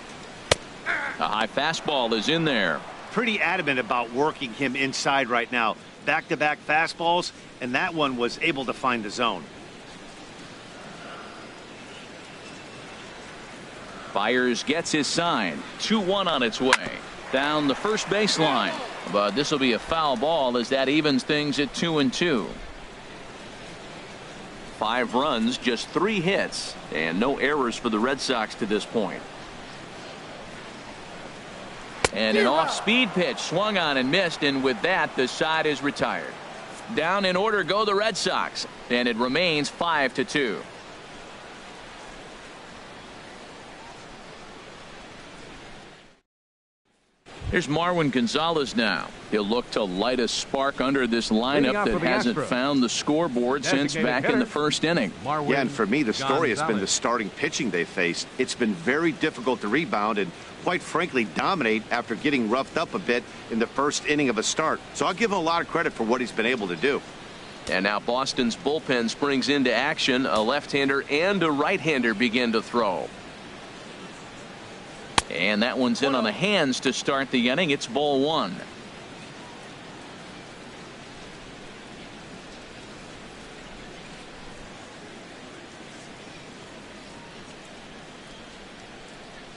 A: A high fastball is in there.
D: Pretty adamant about working him inside right now. Back-to-back fastballs, and that one was able to find the zone.
A: Byers gets his sign. 2-1 on its way. Down the first baseline. But this will be a foul ball as that evens things at 2-2. 5 runs, just 3 hits, and no errors for the Red Sox to this point. And an off-speed pitch swung on and missed, and with that the side is retired. Down in order go the Red Sox, and it remains 5-2. Here's Marwin Gonzalez now. He'll look to light a spark under this lineup that hasn't found the scoreboard since back in the first inning.
D: Yeah, and for me, the story has been the starting pitching they faced. It's been very difficult to rebound and, quite frankly, dominate after getting roughed up a bit in the first inning of a start. So I'll give him a lot of credit for what he's been able to do.
A: And now Boston's bullpen springs into action. A left-hander and a right-hander begin to throw. And that one's in on the hands to start the inning. It's ball one.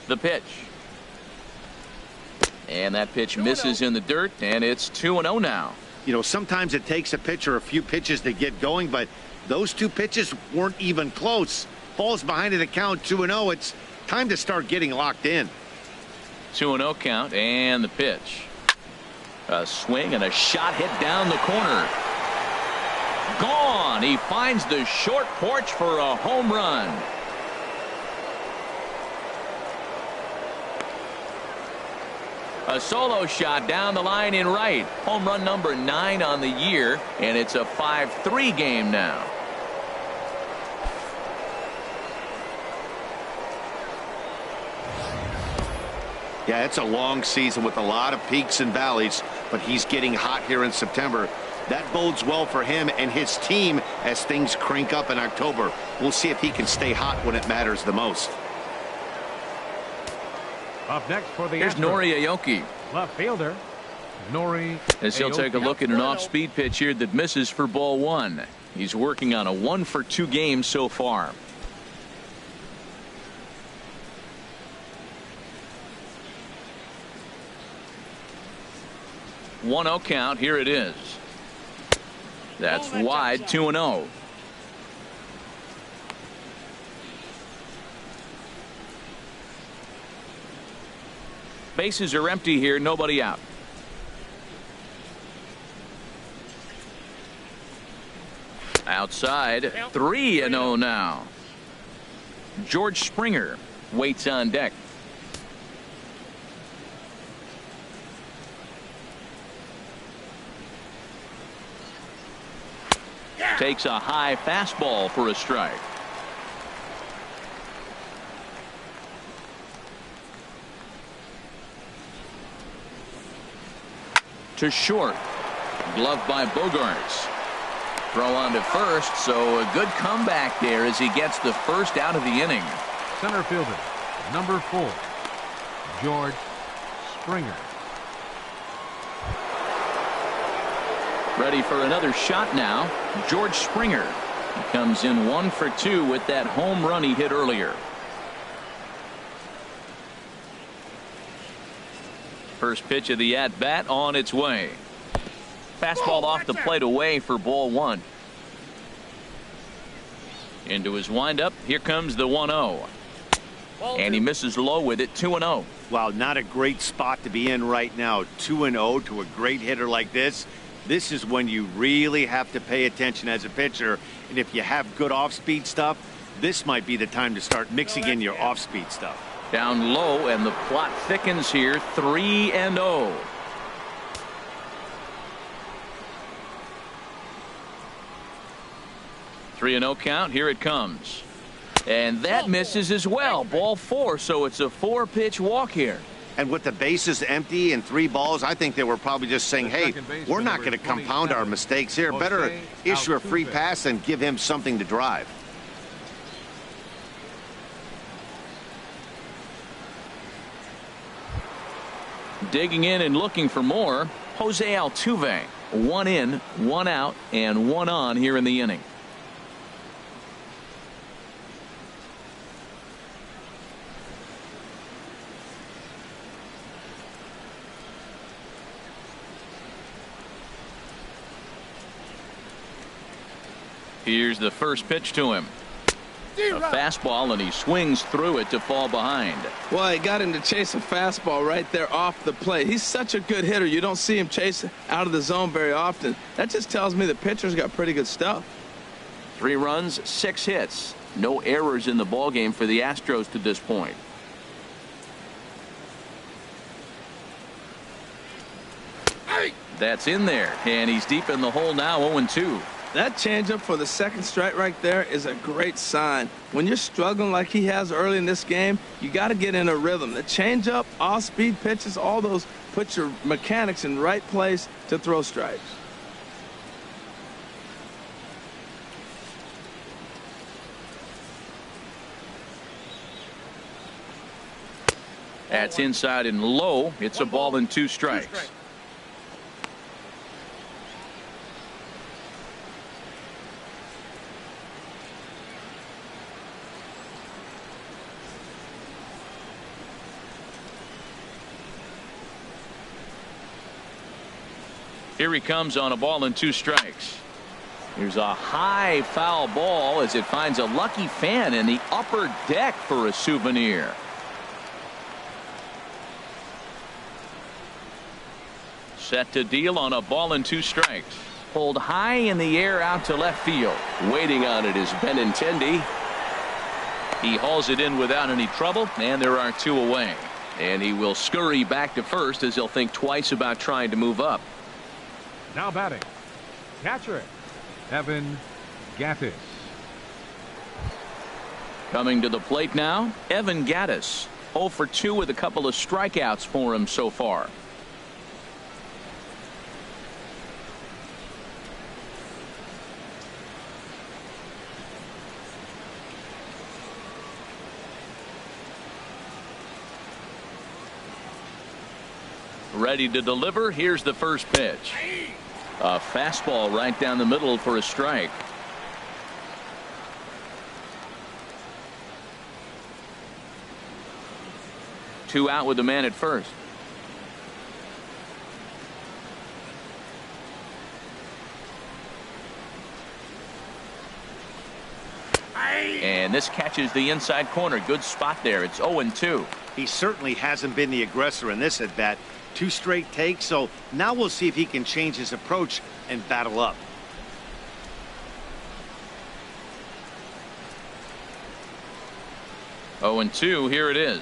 A: The pitch. And that pitch misses in the dirt, and it's 2-0 now.
D: You know, sometimes it takes a pitcher a few pitches to get going, but those 2 pitches weren't even close. Falls behind in the count, 2-0. It's time to start getting locked in.
A: 2-0 count, and the pitch. A swing and a shot hit down the corner. Gone. He finds the short porch for a home run. A solo shot down the line in right. Home run number 9 on the year, and it's a 5-3 game now.
D: Yeah, it's a long season with a lot of peaks and valleys, but he's getting hot here in September. That bodes well for him and his team as things crank up in October. We'll see if he can stay hot when it matters the most.
C: Up next for the
A: Here's
C: Astros,
A: Nori Aoki.
C: left fielder Nori
A: As he'll take a look at an off-speed pitch here that misses for ball one. He's working on a 1-for-2 game so far. 1-0 count. Here it is. That's wide. 2-0. Bases are empty here. Nobody out. Outside. 3-0 now. George Springer waits on deck. Takes a high fastball for a strike. To short. Glove by Bogarts. Throw on to first, so a good comeback there as he gets the first out of the inning.
C: Center fielder, number 4, George Springer.
A: Ready for another shot now. George Springer. He comes in 1 for 2 with that home run he hit earlier. First pitch of the at-bat on its way. Fastball off the plate away for ball 1. Into his windup. Here comes the 1-0. And he misses low with it. 2-0.
D: Wow, not a great spot to be in right now. 2-0 to a great hitter like this. This is when you really have to pay attention as a pitcher. And if you have good off-speed stuff, this might be the time to start mixing in your off-speed stuff.
A: Down low, and the plot thickens here. 3-0. Three and 0 count. Here it comes. And that misses as well. Ball 4, so it's a 4-pitch walk here.
D: And with the bases empty and 3 balls, I think they were probably just saying, hey, we're not going to compound our mistakes here. Better issue a free pass and give him something to drive.
A: Digging in and looking for more. Jose Altuve. 1 in, 1 out, and 1 on here in the inning. Here's the first pitch to him. A fastball, and he swings through it to fall behind.
B: Well, he got him to chase a fastball right there off the plate. He's such a good hitter. You don't see him chase out of the zone very often. That just tells me the pitcher's got pretty good stuff.
A: 3 runs, 6 hits. No errors in the ballgame for the Astros to this point. That's in there, and he's deep in the hole now. 0-2.
B: That changeup for the second strike right there is a great sign. When you're struggling like he has early in this game, you got to get in a rhythm. The changeup, off-speed pitches, all those put your mechanics in right place to throw strikes.
A: That's inside and low. It's a ball and 2 strikes. Here he comes on a ball and 2 strikes. Here's a high foul ball as it finds a lucky fan in the upper deck for a souvenir. Set to deal on a ball and 2 strikes. Pulled high in the air out to left field. Waiting on it is Benintendi. He hauls it in without any trouble, and there are 2 away. And he will scurry back to first as he'll think twice about trying to move up.
C: Now batting, catcher, Evan Gattis.
A: Coming to the plate now, Evan Gattis. 0 for 2 with a couple of strikeouts for him so far. Ready to deliver. Here's the first pitch. A fastball right down the middle for a strike. Two out with the man at first. And this catches the inside corner. Good spot there. It's 0-2.
D: He certainly hasn't been the aggressor in this at bat. 2 straight takes, so now we'll see if he can change his approach and battle up.
A: Oh, 0-2, here it is.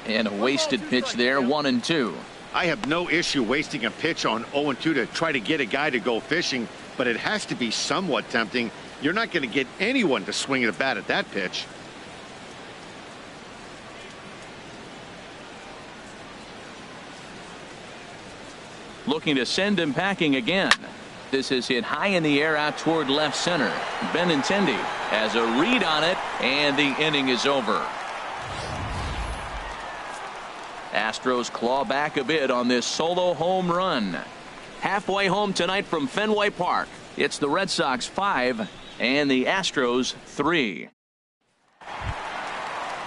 A: And a wasted pitch there, 1-2.
D: I have no issue wasting a pitch on 0-2 to try to get a guy to go fishing, but it has to be somewhat tempting. You're not going to get anyone to swing at a bat at that pitch.
A: Looking to send him packing again. This is hit high in the air out toward left center. Benintendi has a read on it, and the inning is over. Astros claw back a bit on this solo home run. Halfway home tonight from Fenway Park. It's the Red Sox 5 and the Astros 3.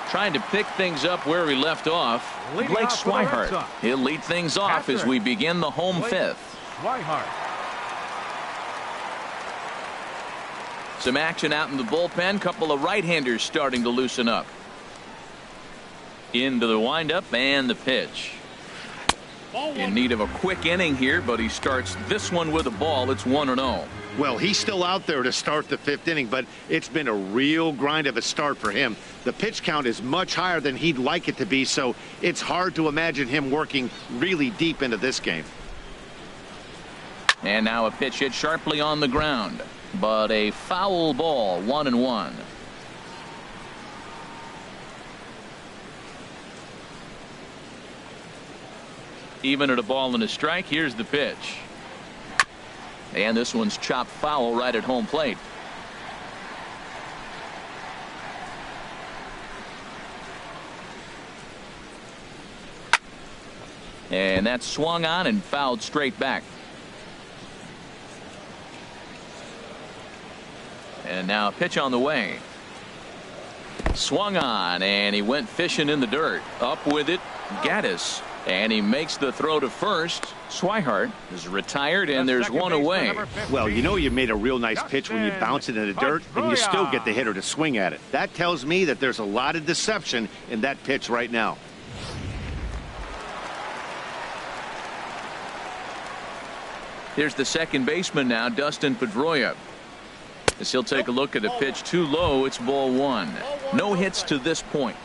A: Trying to pick things up where we left off. Blake Swihart. He'll lead things off as we begin the home fifth.
C: Swihart.
A: Some action out in the bullpen. Couple of right-handers starting to loosen up. Into the windup and the pitch. In need of a quick inning here, but he starts this one with a ball. It's 1-0.
D: Well, he's still out there to start the 5th inning, but it's been a real grind of a start for him. The pitch count is much higher than he'd like it to be, so it's hard to imagine him working really deep into this game.
A: And now a pitch hit sharply on the ground, but a foul ball, 1-1. Even at a ball and a strike, here's the pitch. And this one's chopped foul right at home plate. And that's swung on and fouled straight back. And now a pitch on the way. Swung on, and he went fishing in the dirt. Up with it, Gaddis. And he makes the throw to first. Swihart is retired, and there's one away.
D: Well, you know you made a real nice pitch when you bounce it in the dirt, and you still get the hitter to swing at it. That tells me that there's a lot of deception in that pitch right now.
A: Here's the second baseman now, Dustin Pedroia. As he'll take a look at a pitch too low, it's ball 1. No hits to this point.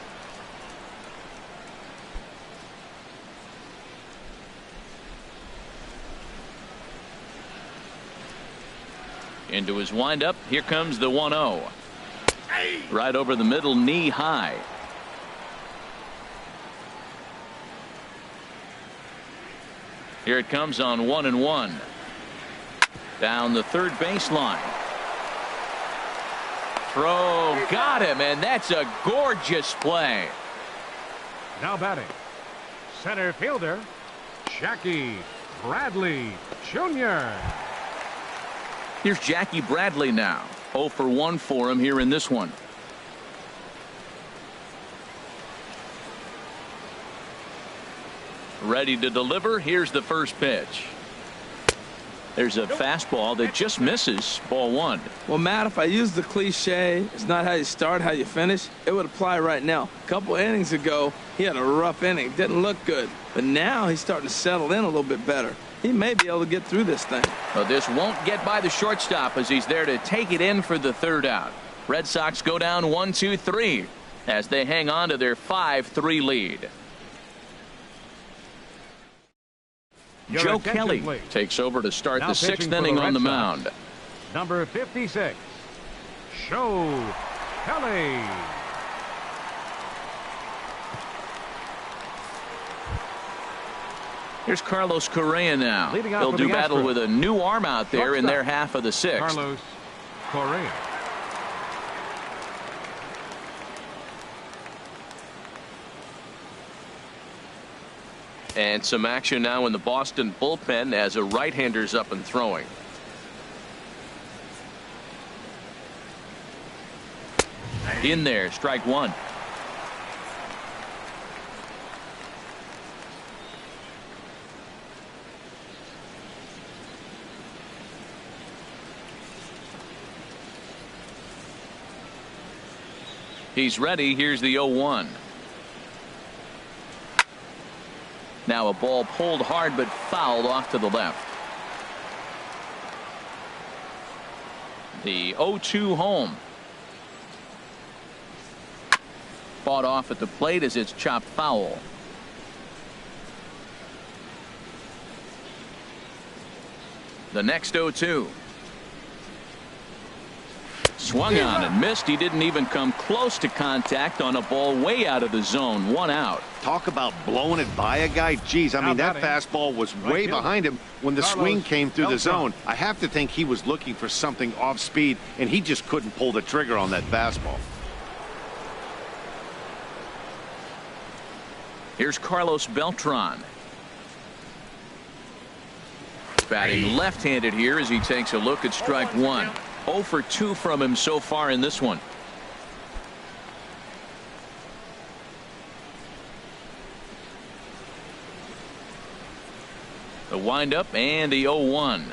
A: Into his windup. Here comes the 1-0. Right over the middle, knee high. Here it comes on 1-1. Down the third baseline. Throw got him, and that's a gorgeous play.
C: Now batting, center fielder Jackie Bradley Jr.
A: Here's Jackie Bradley now. 0 for 1 for him here in this one. Ready to deliver. Here's the first pitch. There's a fastball that just misses. Ball 1.
B: Well, Matt, if I use the cliche, it's not how you start, how you finish, it would apply right now. A couple innings ago, he had a rough inning. Didn't look good. But now he's starting to settle in a little bit better. He may be able to get through this thing.
A: Well, this won't get by the shortstop as he's there to take it in for the third out. Red Sox go down 1-2-3 as they hang on to their 5-3 lead. Joe Kelly takes over to start the 6th inning on the mound.
C: Number 56, Joe Kelly.
A: Here's Carlos Correa now. They'll do battle with a new arm out there in their half of the 6th.
C: Carlos Correa.
A: And some action now in the Boston bullpen as a right-hander's up and throwing. In there, strike 1. He's ready. Here's the 0-1. Now a ball pulled hard but fouled off to the left. The 0-2 home. Fought off at the plate as it's chopped foul. The next 0-2. Swung on and missed. He didn't even come close to contact on a ball way out of the zone. 1 out.
D: Talk about blowing it by a guy. Geez, I mean, that fastball was way behind him when the swing came through the zone. I have to think he was looking for something off speed, and he just couldn't pull the trigger on that fastball.
A: Here's Carlos Beltran. Batting left-handed here as he takes a look at strike 1. 0 for 2 from him so far in this one. The windup and the 0-1.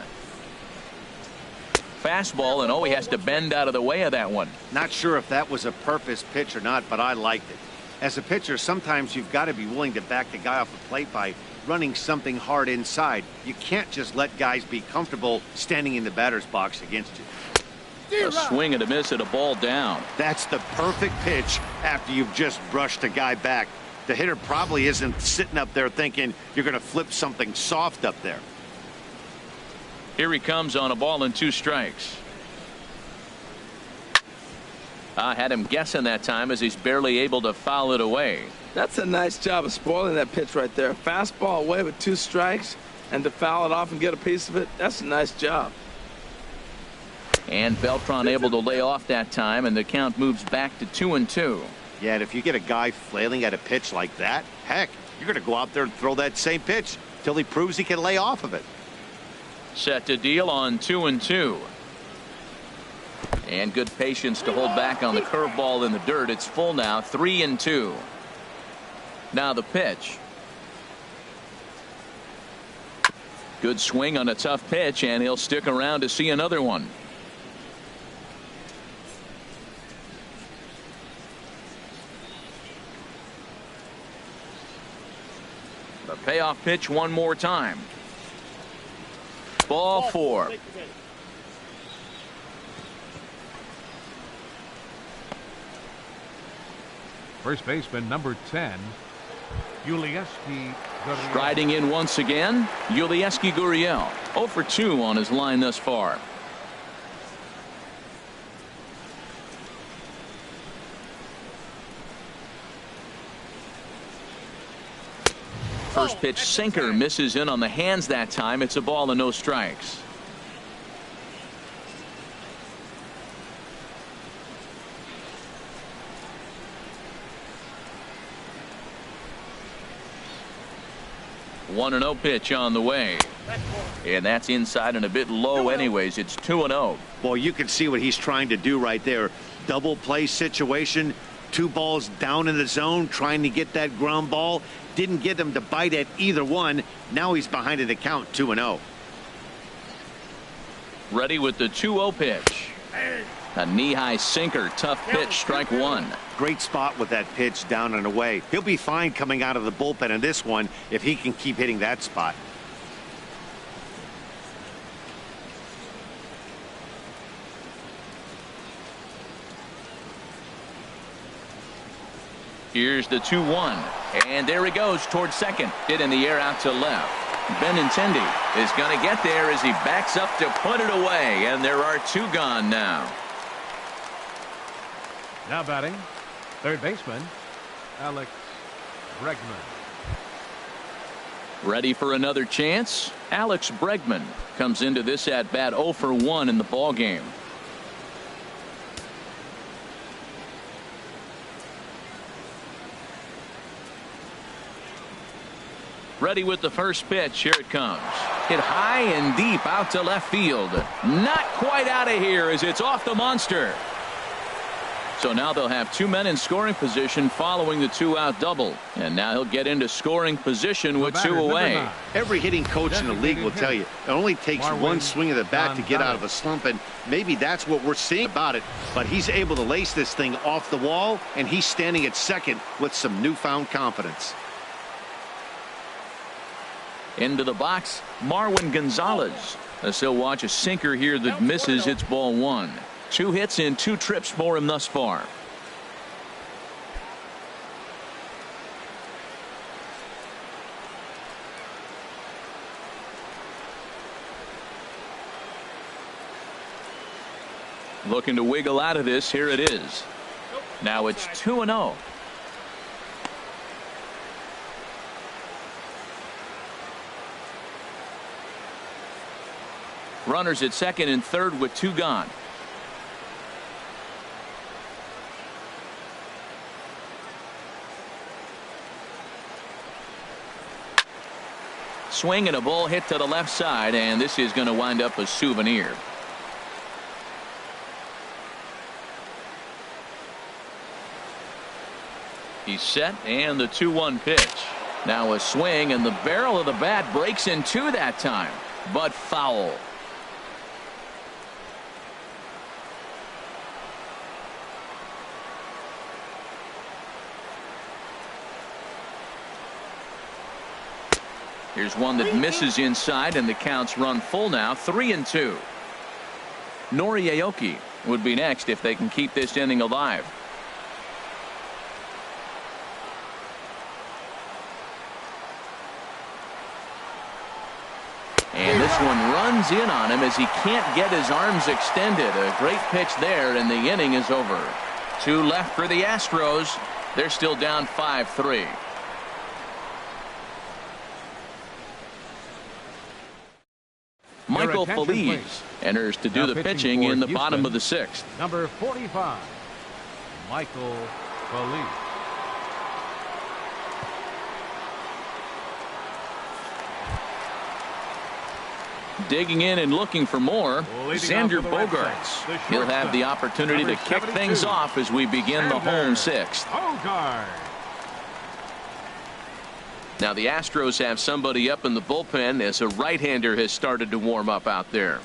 A: Fastball, and he has to bend out of the way of that one.
D: Not sure if that was a purpose pitch or not, but I liked it. As a pitcher, sometimes you've got to be willing to back the guy off the plate by running something hard inside. You can't just let guys be comfortable standing in the batter's box against you.
A: A swing and a miss at a ball down.
D: That's the perfect pitch after you've just brushed a guy back. The hitter probably isn't sitting up there thinking you're going to flip something soft up there.
A: Here he comes on a ball and 2 strikes. I had him guessing that time as he's barely able to foul it away.
B: That's a nice job of spoiling that pitch right there. Fastball away with 2 strikes, and to foul it off and get a piece of it, that's a nice job.
A: And Beltran able to lay off that time, and the count moves back to 2-2.
D: Yeah, and if you get a guy flailing at a pitch like that, heck, you're going to go out there and throw that same pitch till he proves he can lay off of it.
A: Set to deal on 2-2. And good patience to hold back on the curveball in the dirt. It's full now, 3-2. Now the pitch. Good swing on a tough pitch, and he'll stick around to see another one. The payoff pitch one more time. Ball 4.
C: First baseman number 10, Yulieski Gurriel.
A: Striding in once again, Yulieski Gurriel. 0 for 2 on his line thus far. First pitch sinker misses in on the hands that time. It's a ball and no strikes. One 1-0 pitch on the way. And that's inside and a bit low anyways. It's 2-0.
D: Well, you can see what he's trying to do right there. Double play situation. 2 balls down in the zone trying to get that ground ball. Didn't get him to bite at either one. Now he's behind in the count, 2-0.
A: Ready with the 2-0 pitch. A knee-high sinker. Tough pitch. Strike 1.
D: Great spot with that pitch down and away. He'll be fine coming out of the bullpen in this one if he can keep hitting that spot.
A: Here's the 2-1. And there he goes towards second. Hit in the air out to left. Benintendi is going to get there as he backs up to put it away. And there are 2 gone now.
C: Now batting, third baseman, Alex Bregman.
A: Ready for another chance? Alex Bregman comes into this at bat 0 for 1 in the ball game. Ready with the first pitch. Here it comes. Hit high and deep out to left field. Not quite out of here as it's off the monster. So now they'll have 2 men in scoring position following the 2-out double. And now he'll get into scoring position with 2 away.
D: Every hitting coach in the league will tell you it only takes one swing of the bat to get out of a slump, and maybe that's what we're seeing about it. But he's able to lace this thing off the wall, and he's standing at second with some newfound confidence.
A: Into the box, Marwin Gonzalez. As he'll watch a sinker here that misses. It's ball 1. 2 hits and 2 trips for him thus far. Looking to wiggle out of this. Here it is. Now it's 2-0. Runners at second and third with 2 gone. Swing and a ball hit to the left side, and this is going to wind up a souvenir. He's set, and the 2-1 pitch. Now a swing, and the barrel of the bat breaks in 2 that time, but foul. Here's one that misses inside, and the counts run full now, 3-2. Nori Aoki would be next if they can keep this inning alive. And this one runs in on him as he can't get his arms extended. A great pitch there, and the inning is over. 2 left for the Astros. They're still down 5-3. Michael Feliz enters to do the pitching in the bottom of the 6th.
C: Number 45, Michael Feliz.
A: Digging in and looking for more, Xander Bogaerts. He'll have the opportunity to kick things off as we begin the home 6th. Now the Astros have somebody up in the bullpen as a right-hander has started to warm up out there.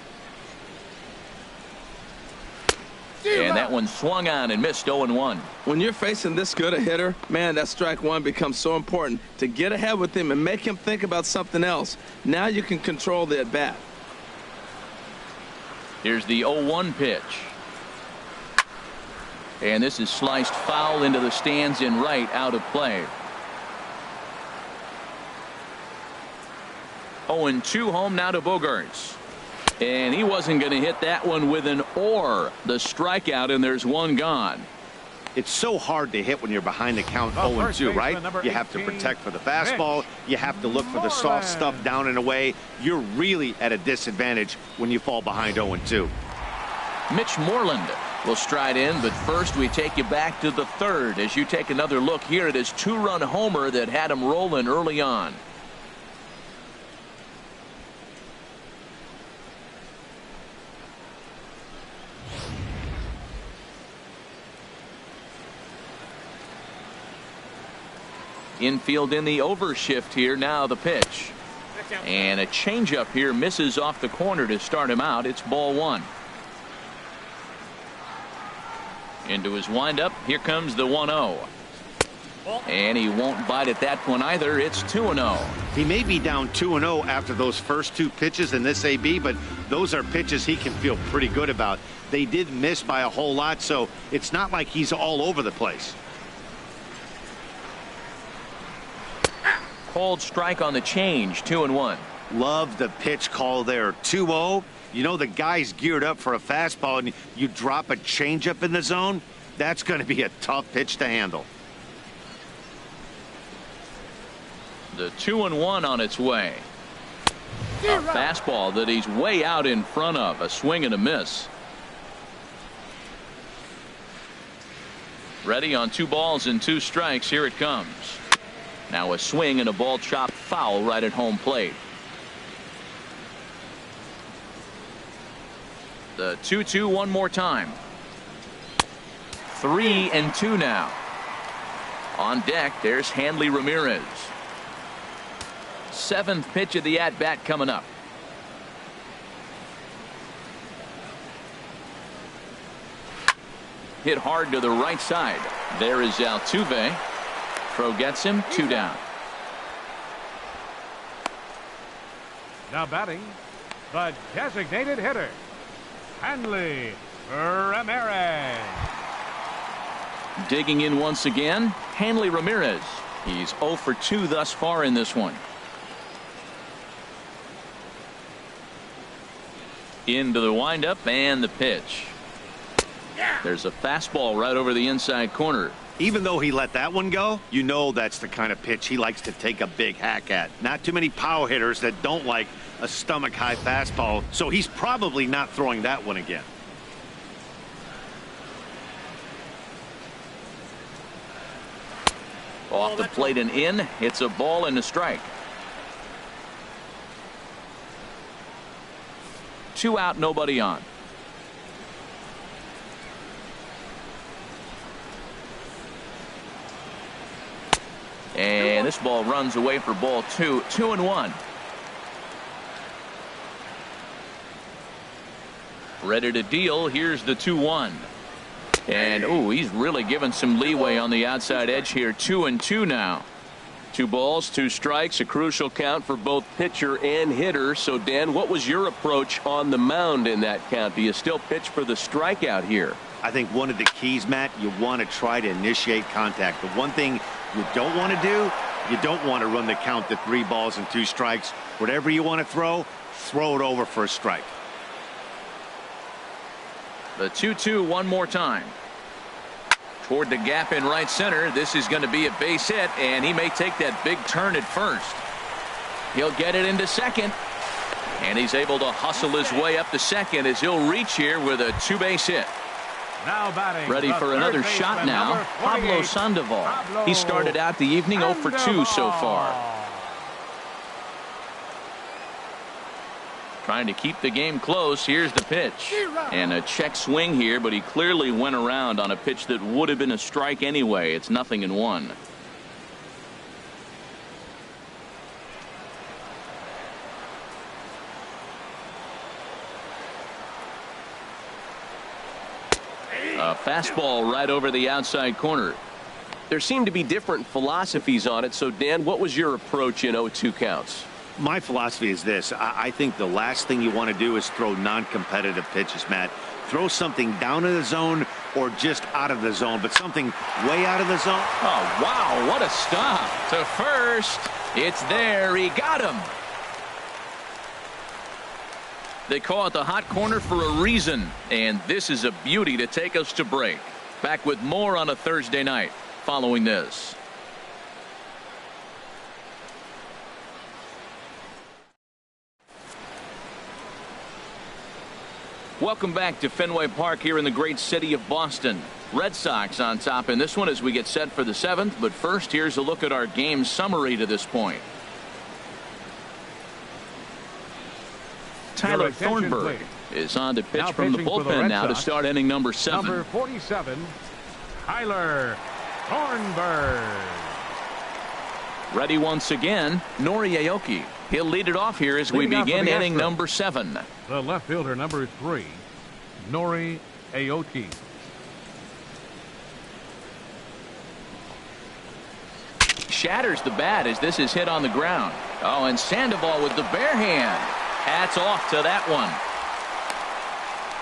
A: And that one swung on and missed. 0-1.
B: When you're facing this good a hitter, man, that strike one becomes so important to get ahead with him and make him think about something else. Now you can control the at-bat.
A: Here's the 0-1 pitch. And this is sliced foul into the stands in right, out of play. 0-2 home now to Bogaerts. And he wasn't going to hit that one with an or. The strikeout, and there's one gone.
D: It's so hard to hit when you're behind the count 0-2, right? You have to protect for the fastball. You have to look for the soft stuff down and away. You're really at a disadvantage when you fall behind 0-2.
A: Mitch Moreland will stride in, but first we take you back to the 3rd as you take another look here at his 2-run homer that had him rolling early on. Infield in the overshift here. Now the pitch. And a changeup here misses off the corner to start him out. It's ball 1. Into his windup. Here comes the 1-0. And he won't bite at that one either. It's 2-0.
D: He may be down 2-0 after those first 2 pitches in this AB, but those are pitches he can feel pretty good about. They did miss by a whole lot, so it's not like he's all over the place.
A: Called strike on the change. 2-1.
D: Love the pitch call there. 2-0. You know the guy's geared up for a fastball, and you drop a changeup in the zone. That's going to be a tough pitch to handle.
A: The 2-1 on its way. A fastball that he's way out in front of. A swing and a miss. Ready on 2 balls and 2 strikes. Here it comes. Now a swing and a ball chopped foul right at home plate. The 2-2 one more time. 3-2 now. On deck, there's Hanley Ramirez. 7th pitch of the at-bat coming up. Hit hard to the right side. There is Altuve. Throw gets him, 2 down.
C: Now batting, the designated hitter, Hanley Ramirez.
A: Digging in once again, Hanley Ramirez. He's 0 for 2 thus far in this one. Into the windup and the pitch. There's a fastball right over the inside corner.
D: Even though he let that one go, you know that's the kind of pitch he likes to take a big hack at. Not too many power hitters that don't like a stomach-high fastball, so he's probably not throwing that one again.
A: Off the plate and in. It's a ball and a strike. 2 out, nobody on. And this ball runs away for ball 2. 2-1. Ready to deal. Here's the 2-1. And he's really given some leeway on the outside edge here. 2-2 now. 2 balls, 2 strikes, a crucial count for both pitcher and hitter. So, Dan, what was your approach on the mound in that count? Do you still pitch for the strikeout here?
D: I think one of the keys, Matt, you want to try to initiate contact. The one thing you don't want to do, you don't want to run the count to 3 balls and 2 strikes. Whatever you want to throw it over for a strike.
A: The 2-2 one more time. Toward the gap in right center. This is going to be a base hit, and he may take that big turn at first. He'll get it into second, and he's able to hustle his way up to second as he'll reach here with a 2-base hit.
C: Now batting.
A: Ready for another shot now. Pablo Sandoval. He started out the evening 0 for 2 so far. Trying to keep the game close. Here's the pitch. And a check swing here, but he clearly went around on a pitch that would have been a strike anyway. It's 0-1. A fastball right over the outside corner. There seem to be different philosophies on it. So, Dan, what was your approach in 0-2 counts?
D: My philosophy is this. I think the last thing you want to do is throw non-competitive pitches, Matt. Throw something down in the zone or just out of the zone, but something way out of the zone.
A: Oh, wow, what a stop. To first. It's there. He got him. They call it the hot corner for a reason, and this is a beauty to take us to break. Back with more on a Thursday night following this. Welcome back to Fenway Park here in the great city of Boston. Red Sox on top in this one as we get set for the 7th. But first, here's a look at our game summary to this point. Tyler Thornburg is on to pitch from the bullpen now to start inning number 7.
C: Number 47, Tyler Thornburg.
A: Ready once again, Nori Aoki. He'll lead it off here as we begin inning number 7.
C: The left fielder, number 3, Nori Aoki.
A: Shatters the bat as this is hit on the ground. Oh, and Sandoval with the bare hand. Hats off to that one.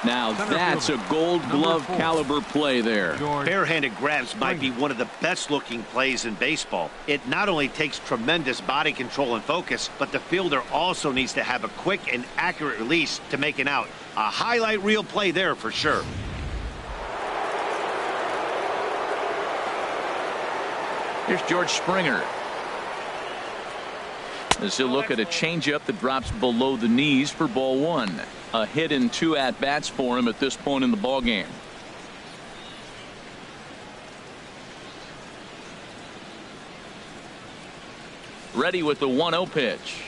A: Now that's a gold glove caliber play there.
D: Barehanded grabs might be one of the best looking plays in baseball. It not only takes tremendous body control and focus, but the fielder also needs to have a quick and accurate release to make an out. A highlight reel play there for sure.
A: Here's George Springer. As he'll look at a changeup that drops below the knees for ball 1. A hit in 2 at-bats for him at this point in the ball game. Ready with the 1-0 pitch.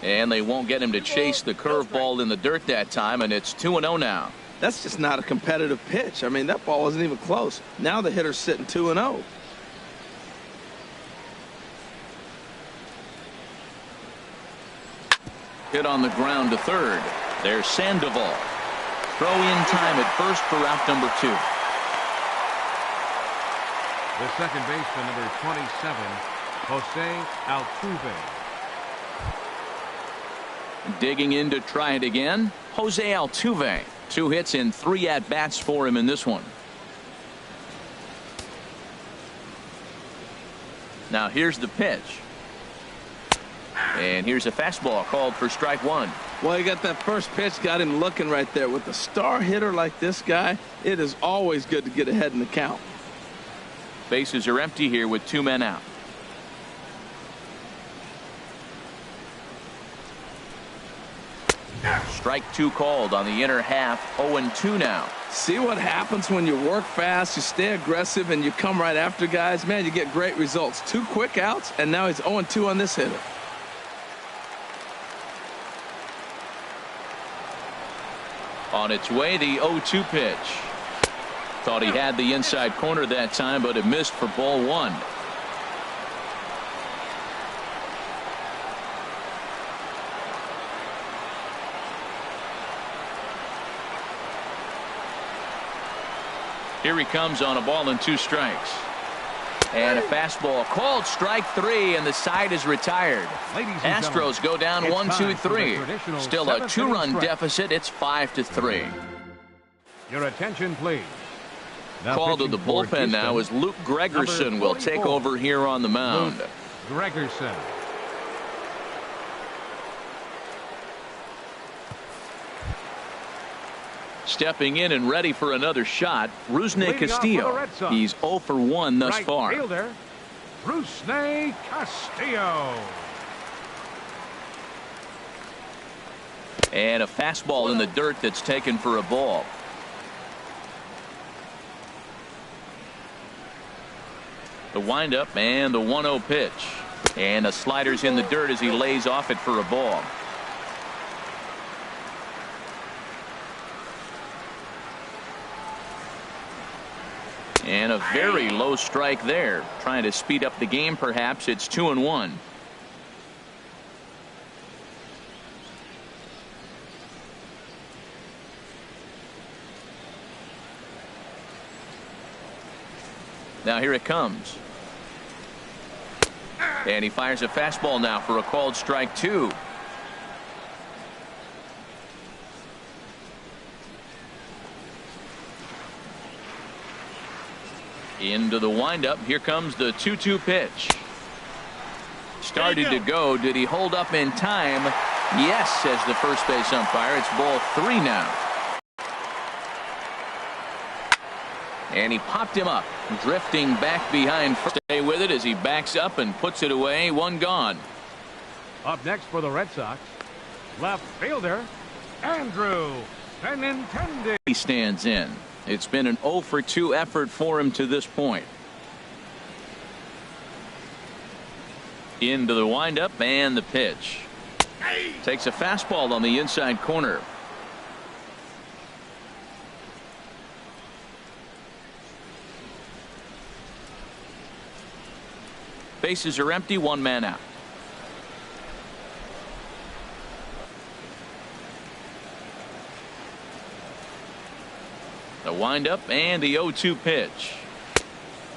A: And they won't get him to chase the curveball in the dirt that time, and it's 2-0 now.
B: That's just not a competitive pitch. I mean, that ball wasn't even close. Now the hitter's sitting 2-0.
A: Hit on the ground to third. There's Sandoval. Throw in time at first for out number 2.
C: The second baseman, number 27, Jose Altuve.
A: Digging in to try it again, Jose Altuve. 2 hits and 3 at-bats for him in this one. Now here's the pitch. And here's a fastball called for strike 1.
B: Well, you got that first pitch, got him looking right there. With a star hitter like this guy, it is always good to get ahead in the count.
A: Bases are empty here with 2 men out. Strike 2 called on the inner half. 0-2 now.
B: See what happens when you work fast, you stay aggressive, and you come right after guys? Man, you get great results. 2 quick outs, and now he's 0-2 on this hitter.
A: On its way, the 0-2 pitch. Thought he had the inside corner that time, but it missed for ball 1. Here he comes on a ball and 2 strikes. And a fastball called strike 3, and the side is retired. Astros go down 1-2-3. Still a 2-run deficit. It's 5-3.
C: Your attention, please.
A: Called to the bullpen now as Luke Gregerson will take over here on the mound.
C: Luke Gregerson.
A: Stepping in and ready for another shot, Rusney Castillo. He's 0 for 1 thus far.
C: Fielder, Rusney Castillo.
A: And a fastball in the dirt that's taken for a ball. The windup and the 1-0 pitch. And the slider's in the dirt as he lays off it for a ball. And a very low strike there. Trying to speed up the game, perhaps. It's 2-1. Now here it comes. And he fires a fastball now for a called strike 2. Into the windup. Here comes the 2-2 pitch. Started to go. Did he hold up in time? Yes, says the first base umpire. It's ball 3 now. And he popped him up, drifting back behind. Stay with it as he backs up and puts it away. 1 gone.
C: Up next for the Red Sox, left fielder Andrew Benintendi.
A: He stands in. It's been an 0 for 2 effort for him to this point. Into the windup and the pitch. Takes a fastball on the inside corner. Bases are empty. 1 man out. The windup and the 0-2 pitch.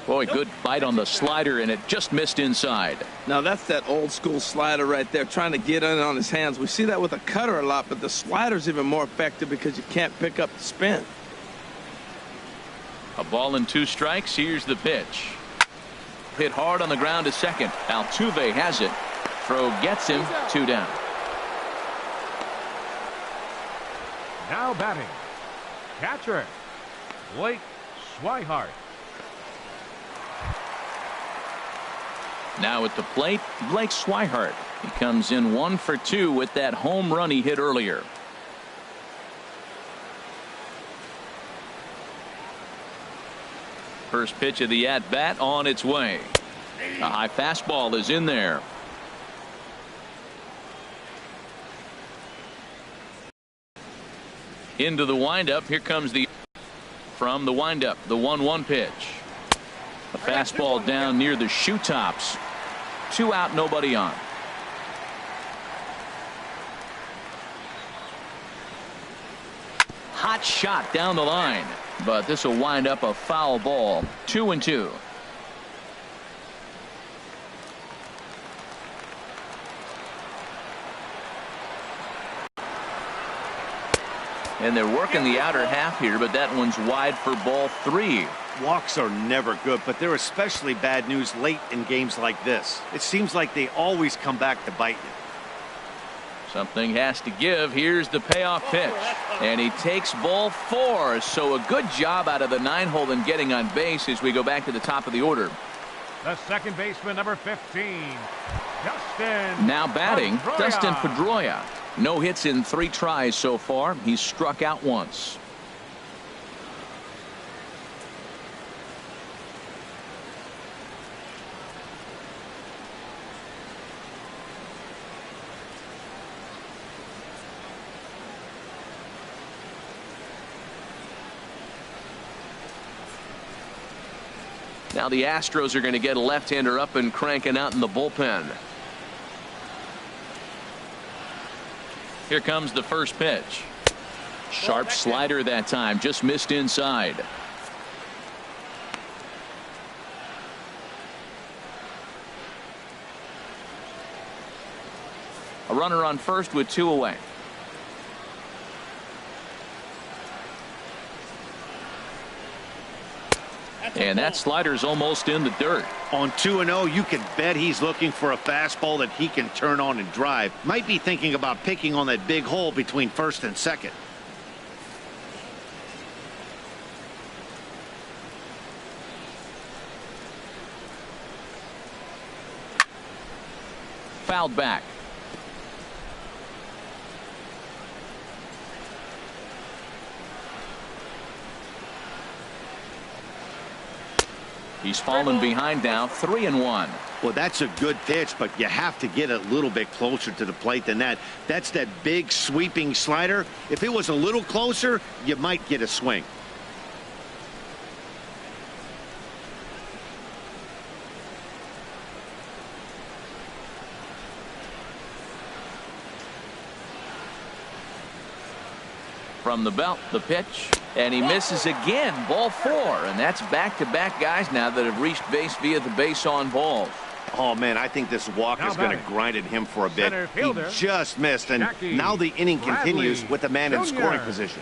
A: Boy, good bite on the slider, and it just missed inside.
B: Now that's that old school slider right there, trying to get in on his hands. We see that with a cutter a lot, but the slider's even more effective because you can't pick up the spin.
A: A ball and 2 strikes. Here's the pitch. Hit hard on the ground to second. Altuve has it. Throw gets him. 2 down.
C: Now batting, catcher Blake Swihart.
A: Now at the plate, Blake Swihart. He comes in 1 for 2 with that home run he hit earlier. First pitch of the at-bat on its way. A high fastball is in there. Into the windup. Here comes from the windup, the 1-1 pitch. A fastball down near the shoe tops. 2 out, nobody on. Hot shot down the line, but this will wind up a foul ball. 2-2. And they're working the outer half here, but that one's wide for ball 3.
D: Walks are never good, but they're especially bad news late in games like this. It seems like they always come back to bite you.
A: Something has to give. Here's the payoff pitch, and he takes ball 4. So a good job out of the 9-hole in getting on base as we go back to the top of the order.
C: The second baseman, number 15, Dustin.
A: Now batting,
C: Pedroia.
A: Dustin Pedroia. No hits in 3 tries so far. He's struck out once. Now the Astros are going to get a left-hander up and cranking out in the bullpen. Here comes the first pitch. Sharp slider that time, just missed inside. A runner on first with 2 away. And that slider's almost in the dirt.
D: On 2-0, you can bet he's looking for a fastball that he can turn on and drive. Might be thinking about picking on that big hole between first and second.
A: Fouled back. He's fallen behind now, 3-1.
D: Well, that's a good pitch, but you have to get a little bit closer to the plate than that. That's that big sweeping slider. If it was a little closer, you might get a swing.
A: From the belt, the pitch, and he misses again. Ball 4, and that's back-to-back guys now that have reached base via the base on balls.
D: Oh, man, I think this walk is going to grind at him for a bit. He just missed, and now the inning continues with the man in scoring position.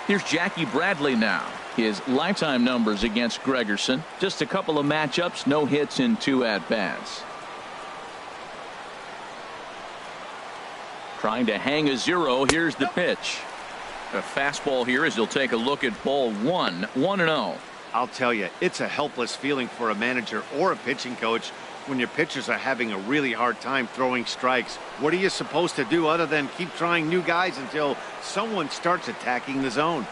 A: Here's Jackie Bradley now. His lifetime numbers against Gregerson. Just a couple of matchups, no hits in 2 at-bats. Trying to hang a 0. Here's the pitch. A fastball here as he'll take a look at ball 1. 1-0.
D: I'll tell you, it's a helpless feeling for a manager or a pitching coach when your pitchers are having a really hard time throwing strikes. What are you supposed to do other than keep trying new guys until someone starts attacking the zone?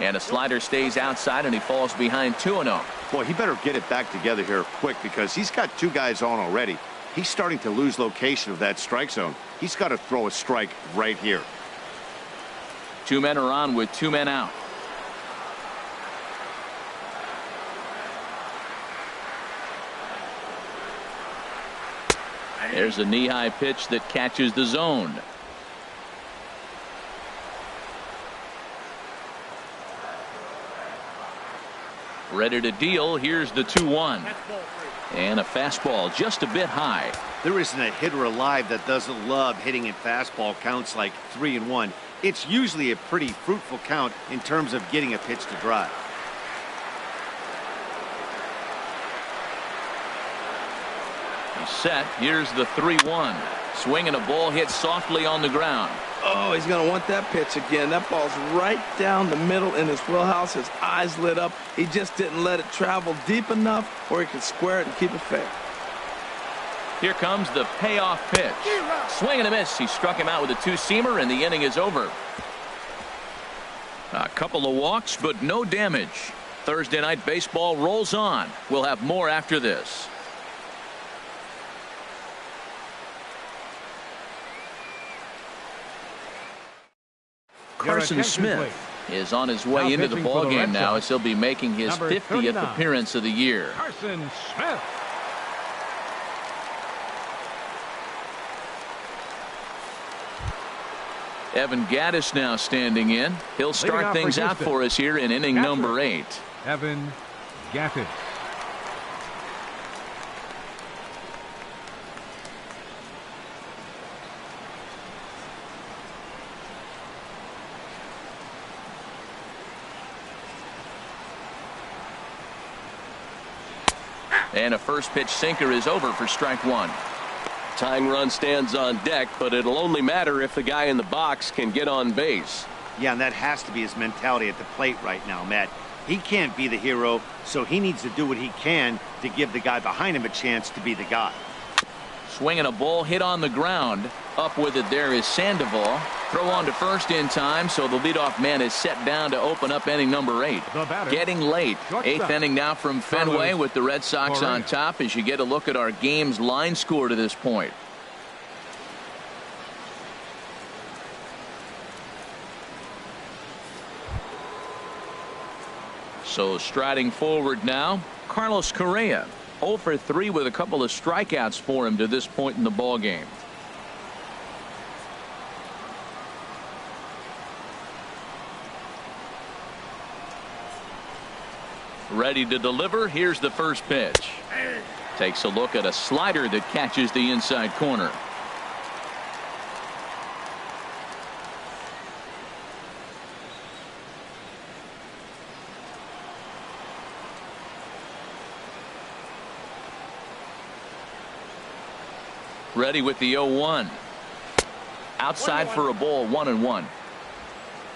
A: And a slider stays outside, and he falls behind 2-0.
D: Boy, he better get it back together here quick because he's got 2 guys on already. He's starting to lose location of that strike zone. He's got to throw a strike right here.
A: 2 men are on with 2 men out. There's a knee-high pitch that catches the zone. Ready to deal. Here's the 2-1. And a fastball just a bit high.
D: There isn't a hitter alive that doesn't love hitting in fastball counts like 3-1. It's usually a pretty fruitful count in terms of getting a pitch to drive.
A: He's set. Here's the 3-1. Swinging a ball hit softly on the ground.
B: Oh, he's going to want that pitch again. That ball's right down the middle in his wheelhouse. His eyes lit up. He just didn't let it travel deep enough where he could square it and keep it fair.
A: Here comes the payoff pitch. Swing and a miss. He struck him out with a 2-seamer, and the inning is over. A couple of walks, but no damage. Thursday night baseball rolls on. We'll have more after this. Carson Smith is on his way into the ballgame now as he'll be making his 50th appearance of the year.
C: Carson Smith.
A: Evan Gattis now standing in. He'll start things out for us here in inning number 8.
C: Evan Gattis.
A: And a first pitch sinker is over for strike 1.
E: Tying run stands on deck, but it'll only matter if the guy in the box can get on base.
D: Yeah, and that has to be his mentality at the plate right now, Matt. He can't be the hero, so he needs to do what he can to give the guy behind him a chance to be the guy.
A: Swinging a ball hit on the ground. Up with it there is Sandoval. Throw on to first in time, so the leadoff man is set down to open up inning number 8. Getting late. 8th inning now from Fenway with the Red Sox on top as you get a look at our game's line score to this point. So striding forward now, Carlos Correa. 0 for 3 with a couple of strikeouts for him to this point in the ball game. Ready to deliver. Here's the first pitch. Takes a look at a slider that catches the inside corner. Ready with the 0-1. Outside for a ball, 1-1.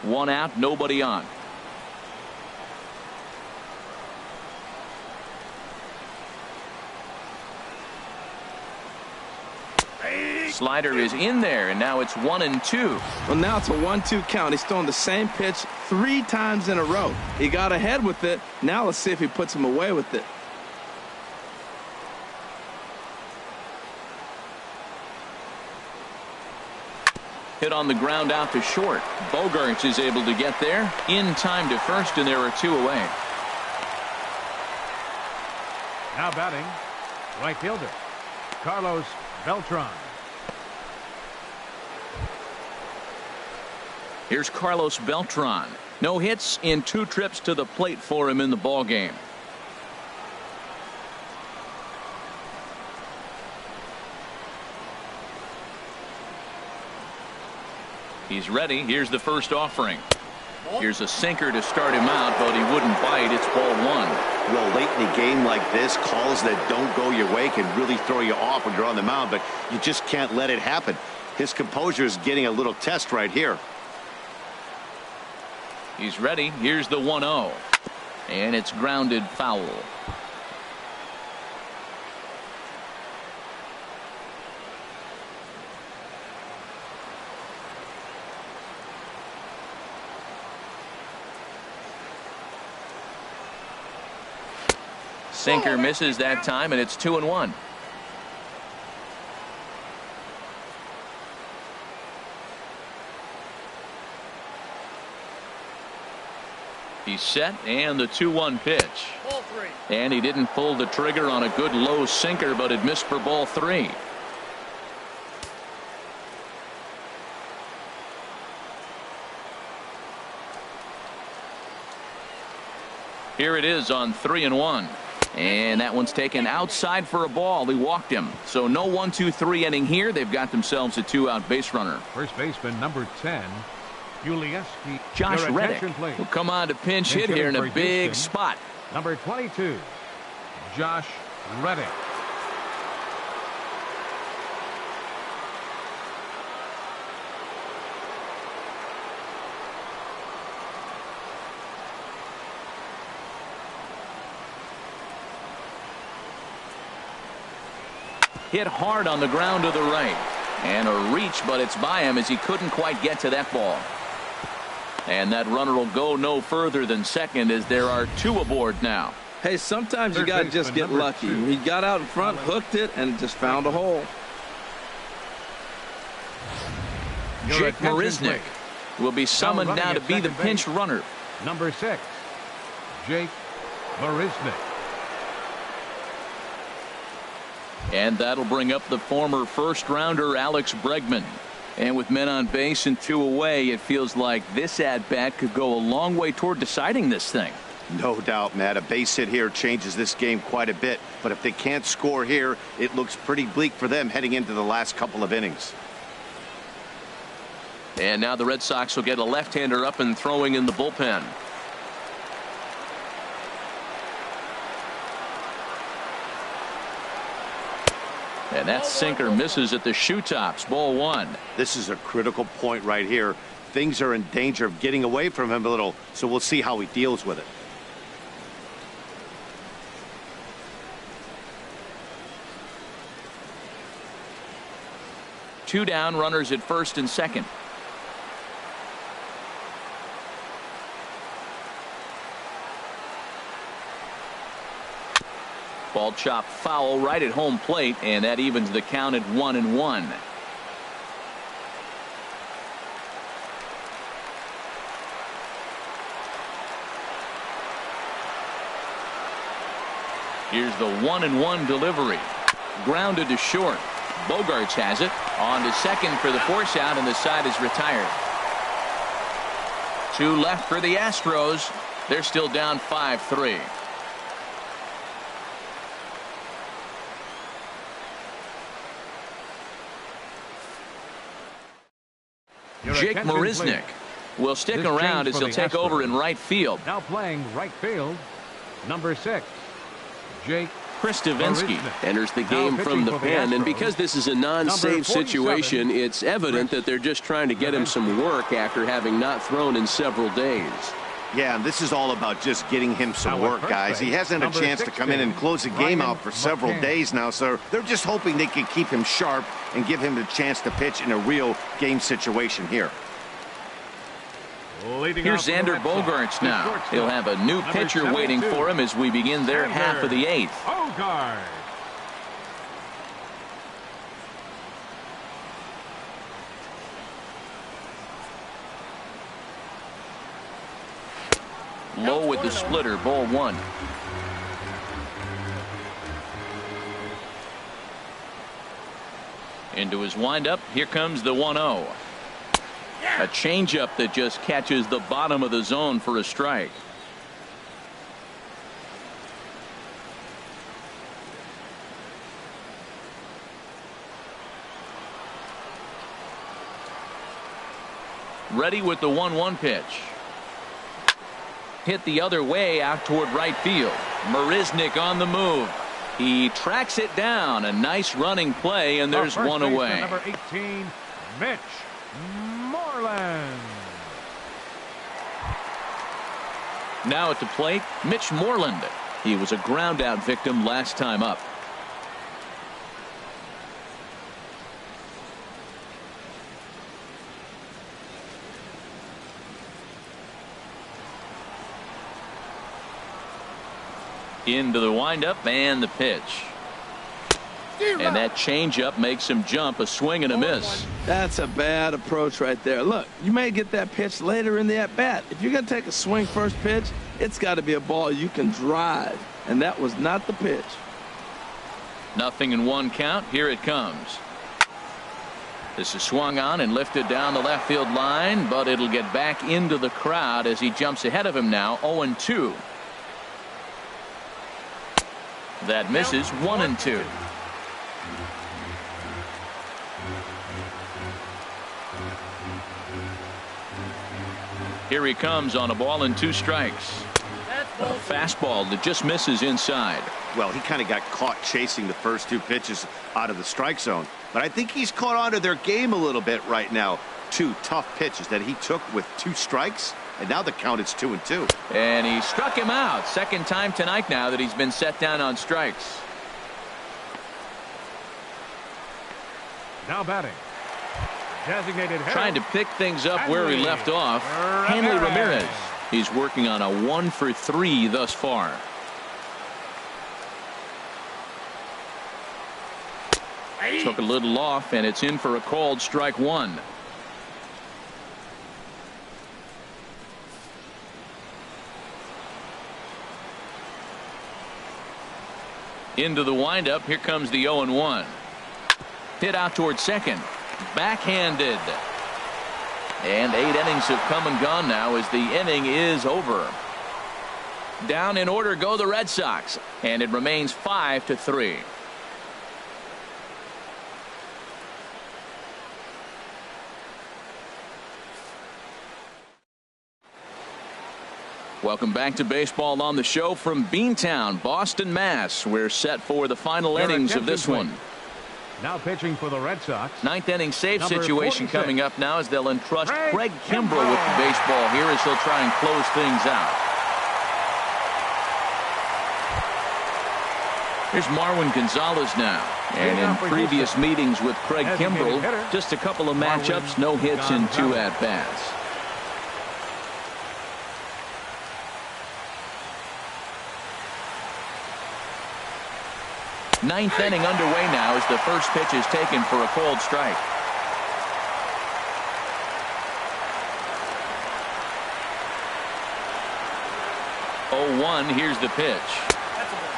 A: 1 out, nobody on. Slider is in there, and now it's 1-2.
B: Well, now it's a 1-2 count. He's throwing the same pitch 3 times in a row. He got ahead with it. Now let's see if he puts him away with it.
A: Hit on the ground out to short. Bogaerts is able to get there in time to first, and there are 2 away.
C: Now batting, right fielder Carlos Beltran.
A: Here's Carlos Beltran. No hits in 2 trips to the plate for him in the ball game. He's ready. Here's the first offering. Here's a sinker to start him out, but he wouldn't bite. It's ball 1.
D: Well, late in a game like this, calls that don't go your way can really throw you off when you're on the mound, but you just can't let it happen. His composure is getting a little test right here.
A: He's ready. Here's the 1-0. And it's grounded foul. Sinker misses that time, and it's 2-1. He's set, and the 2-1 pitch. And he didn't pull the trigger on a good low sinker, but it missed for ball 3. Here it is on 3-1. And that one's taken outside for a ball. He walked him. So no 1-2-3 inning here. They've got themselves a 2-out base runner.
C: First baseman number 10, Ulieski.
A: Josh Reddick will come on to pinch hit here in a big spot.
C: Number 22, Josh Reddick.
A: Hit hard on the ground to the right. And a reach, but it's by him as he couldn't quite get to that ball. And that runner will go no further than second as there are 2 aboard now.
B: Hey, sometimes you got to just get lucky. He got out in front, hooked it, and just found a hole.
A: Jake Marisnick will be summoned now to be the pinch runner.
C: Number 6, Jake Marisnick.
A: And that'll bring up the former first-rounder Alex Bregman. And with men on base and 2 away, it feels like this at-bat could go a long way toward deciding this thing.
D: No doubt, Matt. A base hit here changes this game quite a bit. But if they can't score here, it looks pretty bleak for them heading into the last couple of innings.
A: And now the Red Sox will get a left-hander up and throwing in the bullpen. And that sinker misses at the shoe tops. Ball 1.
D: This is a critical point right here. Things are in danger of getting away from him a little, so we'll see how he deals with it.
A: Two down, runners at first and second. Ball chopped foul right at home plate, and that evens the count at 1-1. Here's the 1-1 delivery. Grounded to short. Bogarts has it. On to second for the force out, and the side is retired. 2 left for the Astros. They're still down 5-3. Jake Marisnick will stick around as he'll take over in right field.
C: Now playing right field, number 6, Jake
A: Kristovinsky
E: enters the game from the pen, and because this is a non-save situation, it's evident that they're just trying to get him some work after having not thrown in several days.
D: Yeah, and this is all about just getting him some work, guys. He hasn't had a chance to come in and close the game out for several days now, so they're just hoping they can keep him sharp and give him the chance to pitch in a real game situation here.
A: Here's Xander Bogarts now. He'll have a new pitcher waiting for him as we begin their half of the 8th.
C: Bogart.
A: Low with the splitter, ball 1. Into his windup, here comes the 1-0. A changeup that just catches the bottom of the zone for a strike. Ready with the 1-1 pitch. Hit the other way out toward right field. Marisnick on the move. He tracks it down. A nice running play, and there's one away.
C: Number 18, Mitch Moreland.
A: Now at the plate, Mitch Moreland. He was a ground out victim last time up. Into the windup and the pitch. And that changeup makes him jump. A swing and a miss.
B: That's a bad approach right there. Look, you may get that pitch later in the at-bat. If you're going to take a swing first pitch, it's got to be a ball you can drive. And that was not the pitch.
A: 0-1 count. Here it comes. This is swung on and lifted down the left field line, but it'll get back into the crowd as he jumps ahead of him now. 0-2. That misses. 1-2. Here he comes on a ball and 2 strikes. A fastball that just misses inside.
D: Well, he kind of got caught chasing the first 2 pitches out of the strike zone, but I think he's caught on to their game a little bit right now. 2 tough pitches that he took with 2 strikes, and now the count is 2-2.
A: And he struck him out. Second time tonight now that he's been set down on strikes.
C: Now batting, designated hitter.
A: Trying to pick things up where he left off. Hanley Ramirez. He's working on a 1-for-3 thus far. Took a little off, and it's in for a called strike 1. Into the windup. Here comes the 0-1. Hit out towards second. Backhanded. And 8 innings have come and gone now as the inning is over. Down in order go the Red Sox, and it remains 5-3. Welcome back to baseball on the show from Beantown, Boston, Mass. We're set for the final innings of this one.
C: Now pitching for the Red Sox.
A: 9th inning save
C: Number
A: situation
C: 46.
A: coming up now as they'll entrust Craig Kimbrell with the baseball here as he'll try and close things out. Here's Marwin Gonzalez now. And in previous meetings with Craig Kimbrell, just a couple of matchups, no hits and 2 at-bats. Ninth inning underway now as the first pitch is taken for a cold strike. Oh, 1, here's the pitch.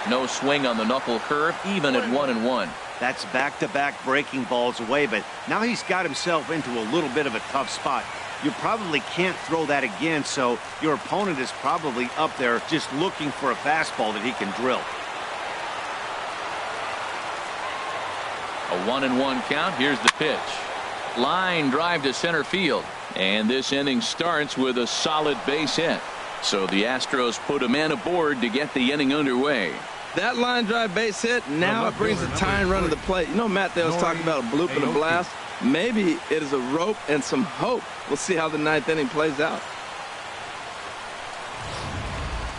A: No swing on the knuckle curve, even at 1-1.
D: That's back-to-back breaking balls away, but now he's got himself into a little bit of a tough spot. You probably can't throw that again, so your opponent is probably up there just looking for a fastball that he can drill.
A: A 1-1 count. Here's the pitch. Line drive to center field. And this inning starts with a solid base hit. So the Astros put a man aboard to get the inning underway.
B: That line drive base hit, now it brings a tying run to the plate. You know, Matt, they was talking about a bloop and a blast. Maybe it is a rope and some hope. We'll see how the 9th inning plays out.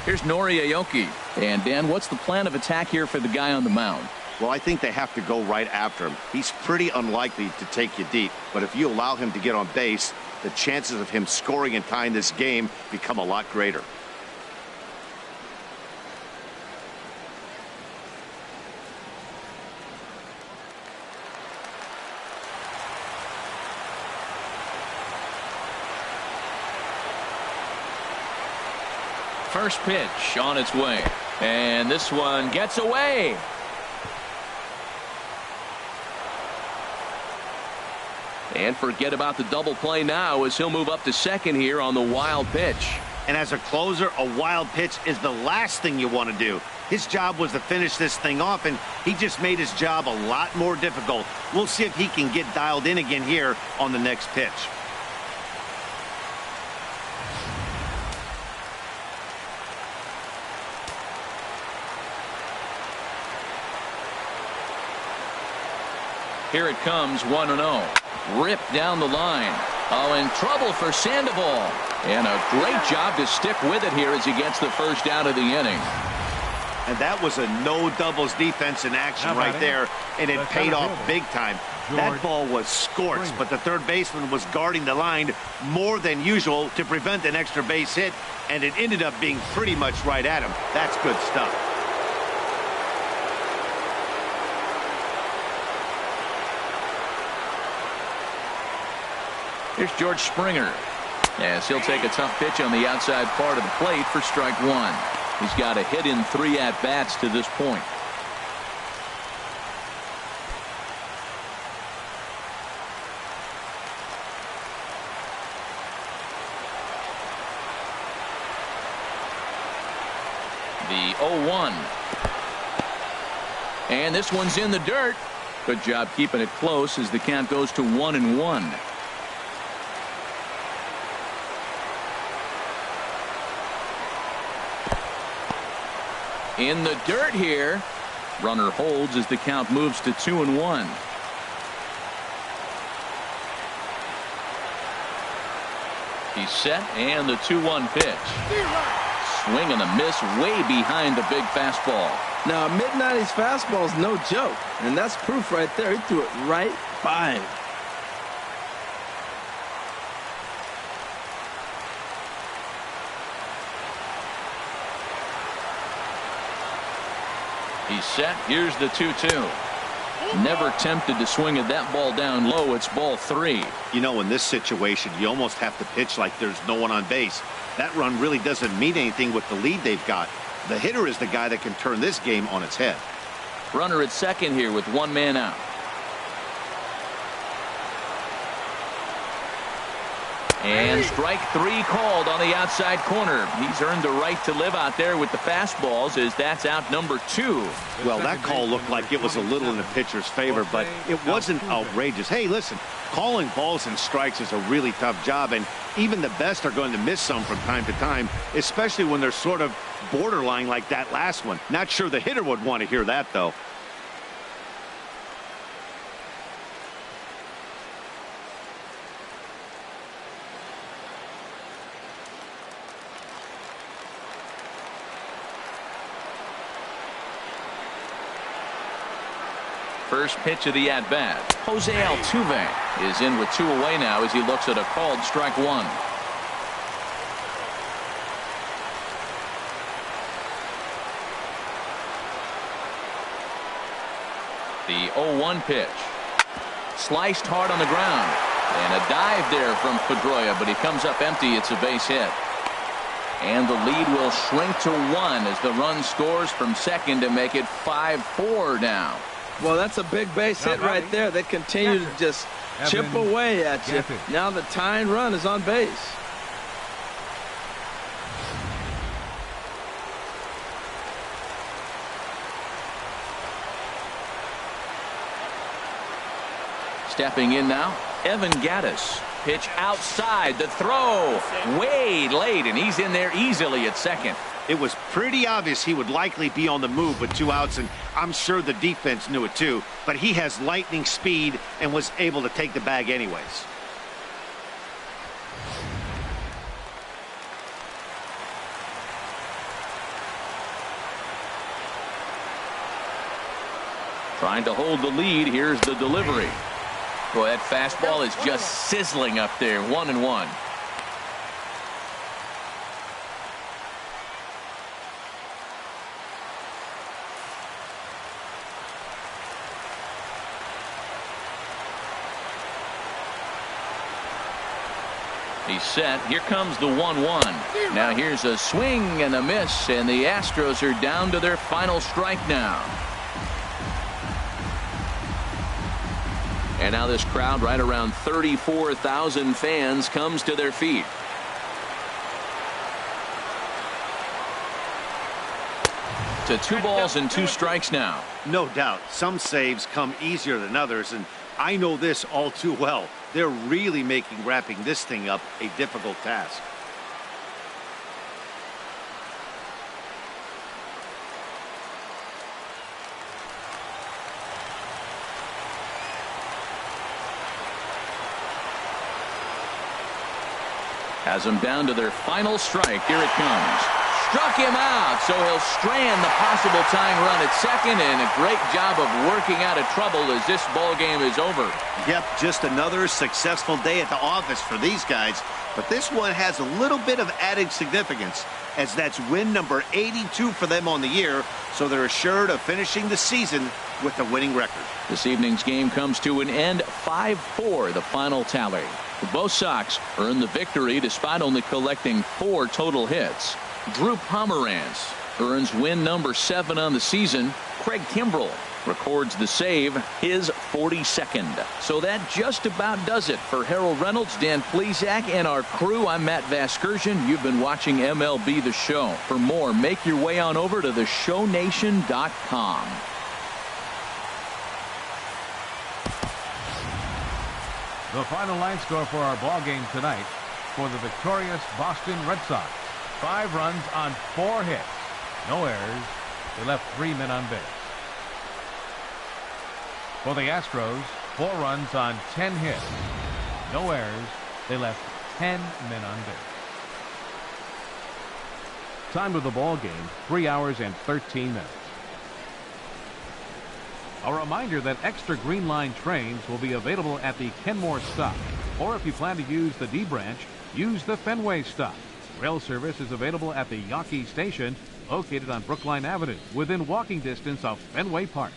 A: Here's Nori Aoki. And, Dan, what's the plan of attack here for the guy on the mound?
D: Well, I think they have to go right after him. He's pretty unlikely to take you deep, but if you allow him to get on base, the chances of him scoring and tying this game become a lot greater.
A: First pitch on its way. And this one gets away. And forget about the double play now as he'll move up to second here on the wild pitch.
D: And as a closer, a wild pitch is the last thing you want to do. His job was to finish this thing off, and he just made his job a lot more difficult. We'll see if he can get dialed in again here on the next pitch.
A: Here it comes, 1-0. Ripped down the line. Oh, in trouble for Sandoval. And a great job to stick with it here as he gets the first out of the inning.
D: And that was a no doubles defense in action right there, and it paid off big time. That ball was scorched, but the third baseman was guarding the line more than usual to prevent an extra base hit, and it ended up being pretty much right at him. That's good stuff.
A: Here's George Springer as he'll take a tough pitch on the outside part of the plate for strike 1. He's got a hit in 3 at-bats to this point. The 0-1. And this one's in the dirt. Good job keeping it close as the count goes to 1-1. In the dirt here. Runner holds as the count moves to 2-1. He's set, and the 2-1 pitch. Swing and a miss way behind the big fastball.
B: Now, a mid-90s fastball is no joke, and that's proof right there. He threw it right by him.
A: He's set. Here's the 2-2. Never tempted to swing at that ball down low. It's ball 3.
D: You know, in this situation, you almost have to pitch like there's no one on base. That run really doesn't mean anything with the lead they've got. The hitter is the guy that can turn this game on its head.
A: Runner at second here with one man out. And strike three called on the outside corner. He's earned the right to live out there with the fastballs, as that's out number 2.
D: Well, that call looked like it was a little in the pitcher's favor, but it wasn't outrageous. Hey, listen, calling balls and strikes is a really tough job, and even the best are going to miss some from time to time, especially when they're sort of borderline like that last one. Not sure the hitter would want to hear that, though.
A: First pitch of the at-bat. Jose Altuve is in with 2 away now as he looks at a called strike 1. The 0-1 pitch. Sliced hard on the ground. And a dive there from Pedroia, but he comes up empty. It's a base hit. And the lead will shrink to 1 as the run scores from second to make it 5-4 now.
B: Well, that's a big base hit right there. They continue to just chip away at you. Now the tying run is on base.
A: Stepping in now, Evan Gattis. Pitch outside, the throw way late, and he's in there easily at second.
D: It was pretty obvious he would likely be on the move with 2 outs, and I'm sure the defense knew it too, but he has lightning speed and was able to take the bag anyways.
A: Trying to hold the lead. Here's the delivery. Boy, that fastball is just sizzling up there. 1-1. He's set. Here comes the 1-1. Now here's a swing and a miss, and the Astros are down to their final strike now. And now this crowd, right around 34,000 fans, comes to their feet. To 2 balls and 2 strikes now.
D: No doubt. Some saves come easier than others, and I know this all too well. They're really making wrapping this thing up a difficult task.
A: Has them down to their final strike. Here it comes. Struck him out, so he'll strand the possible tying run at second, and a great job of working out of trouble as this ball game is over.
D: Yep, just another successful day at the office for these guys, but this one has a little bit of added significance, as that's win number 82 for them on the year, so they're assured of finishing the season with a winning record.
A: This evening's game comes to an end. 5-4 the final tally. Both Sox earn the victory despite only collecting 4 total hits. Drew Pomeranz earns win number 7 on the season. Craig Kimbrell records the save, his 42nd. So that just about does it for Harold Reynolds, Dan Plesac, and our crew. I'm Matt Vasgersian. You've been watching MLB The Show. For more, make your way on over to theshownation.com.
C: The final line score for our ball game tonight for the victorious Boston Red Sox. 5 runs on 4 hits. No errors. They left 3 men on base. For the Astros, 4 runs on 10 hits. No errors. They left 10 men on base. Time of the ball game, 3 hours and 13 minutes. A reminder that extra Green Line trains will be available at the Kenmore stop. Or if you plan to use the D branch, use the Fenway stop. Rail service is available at the Yawkey Station, located on Brookline Avenue, within walking distance of Fenway Park.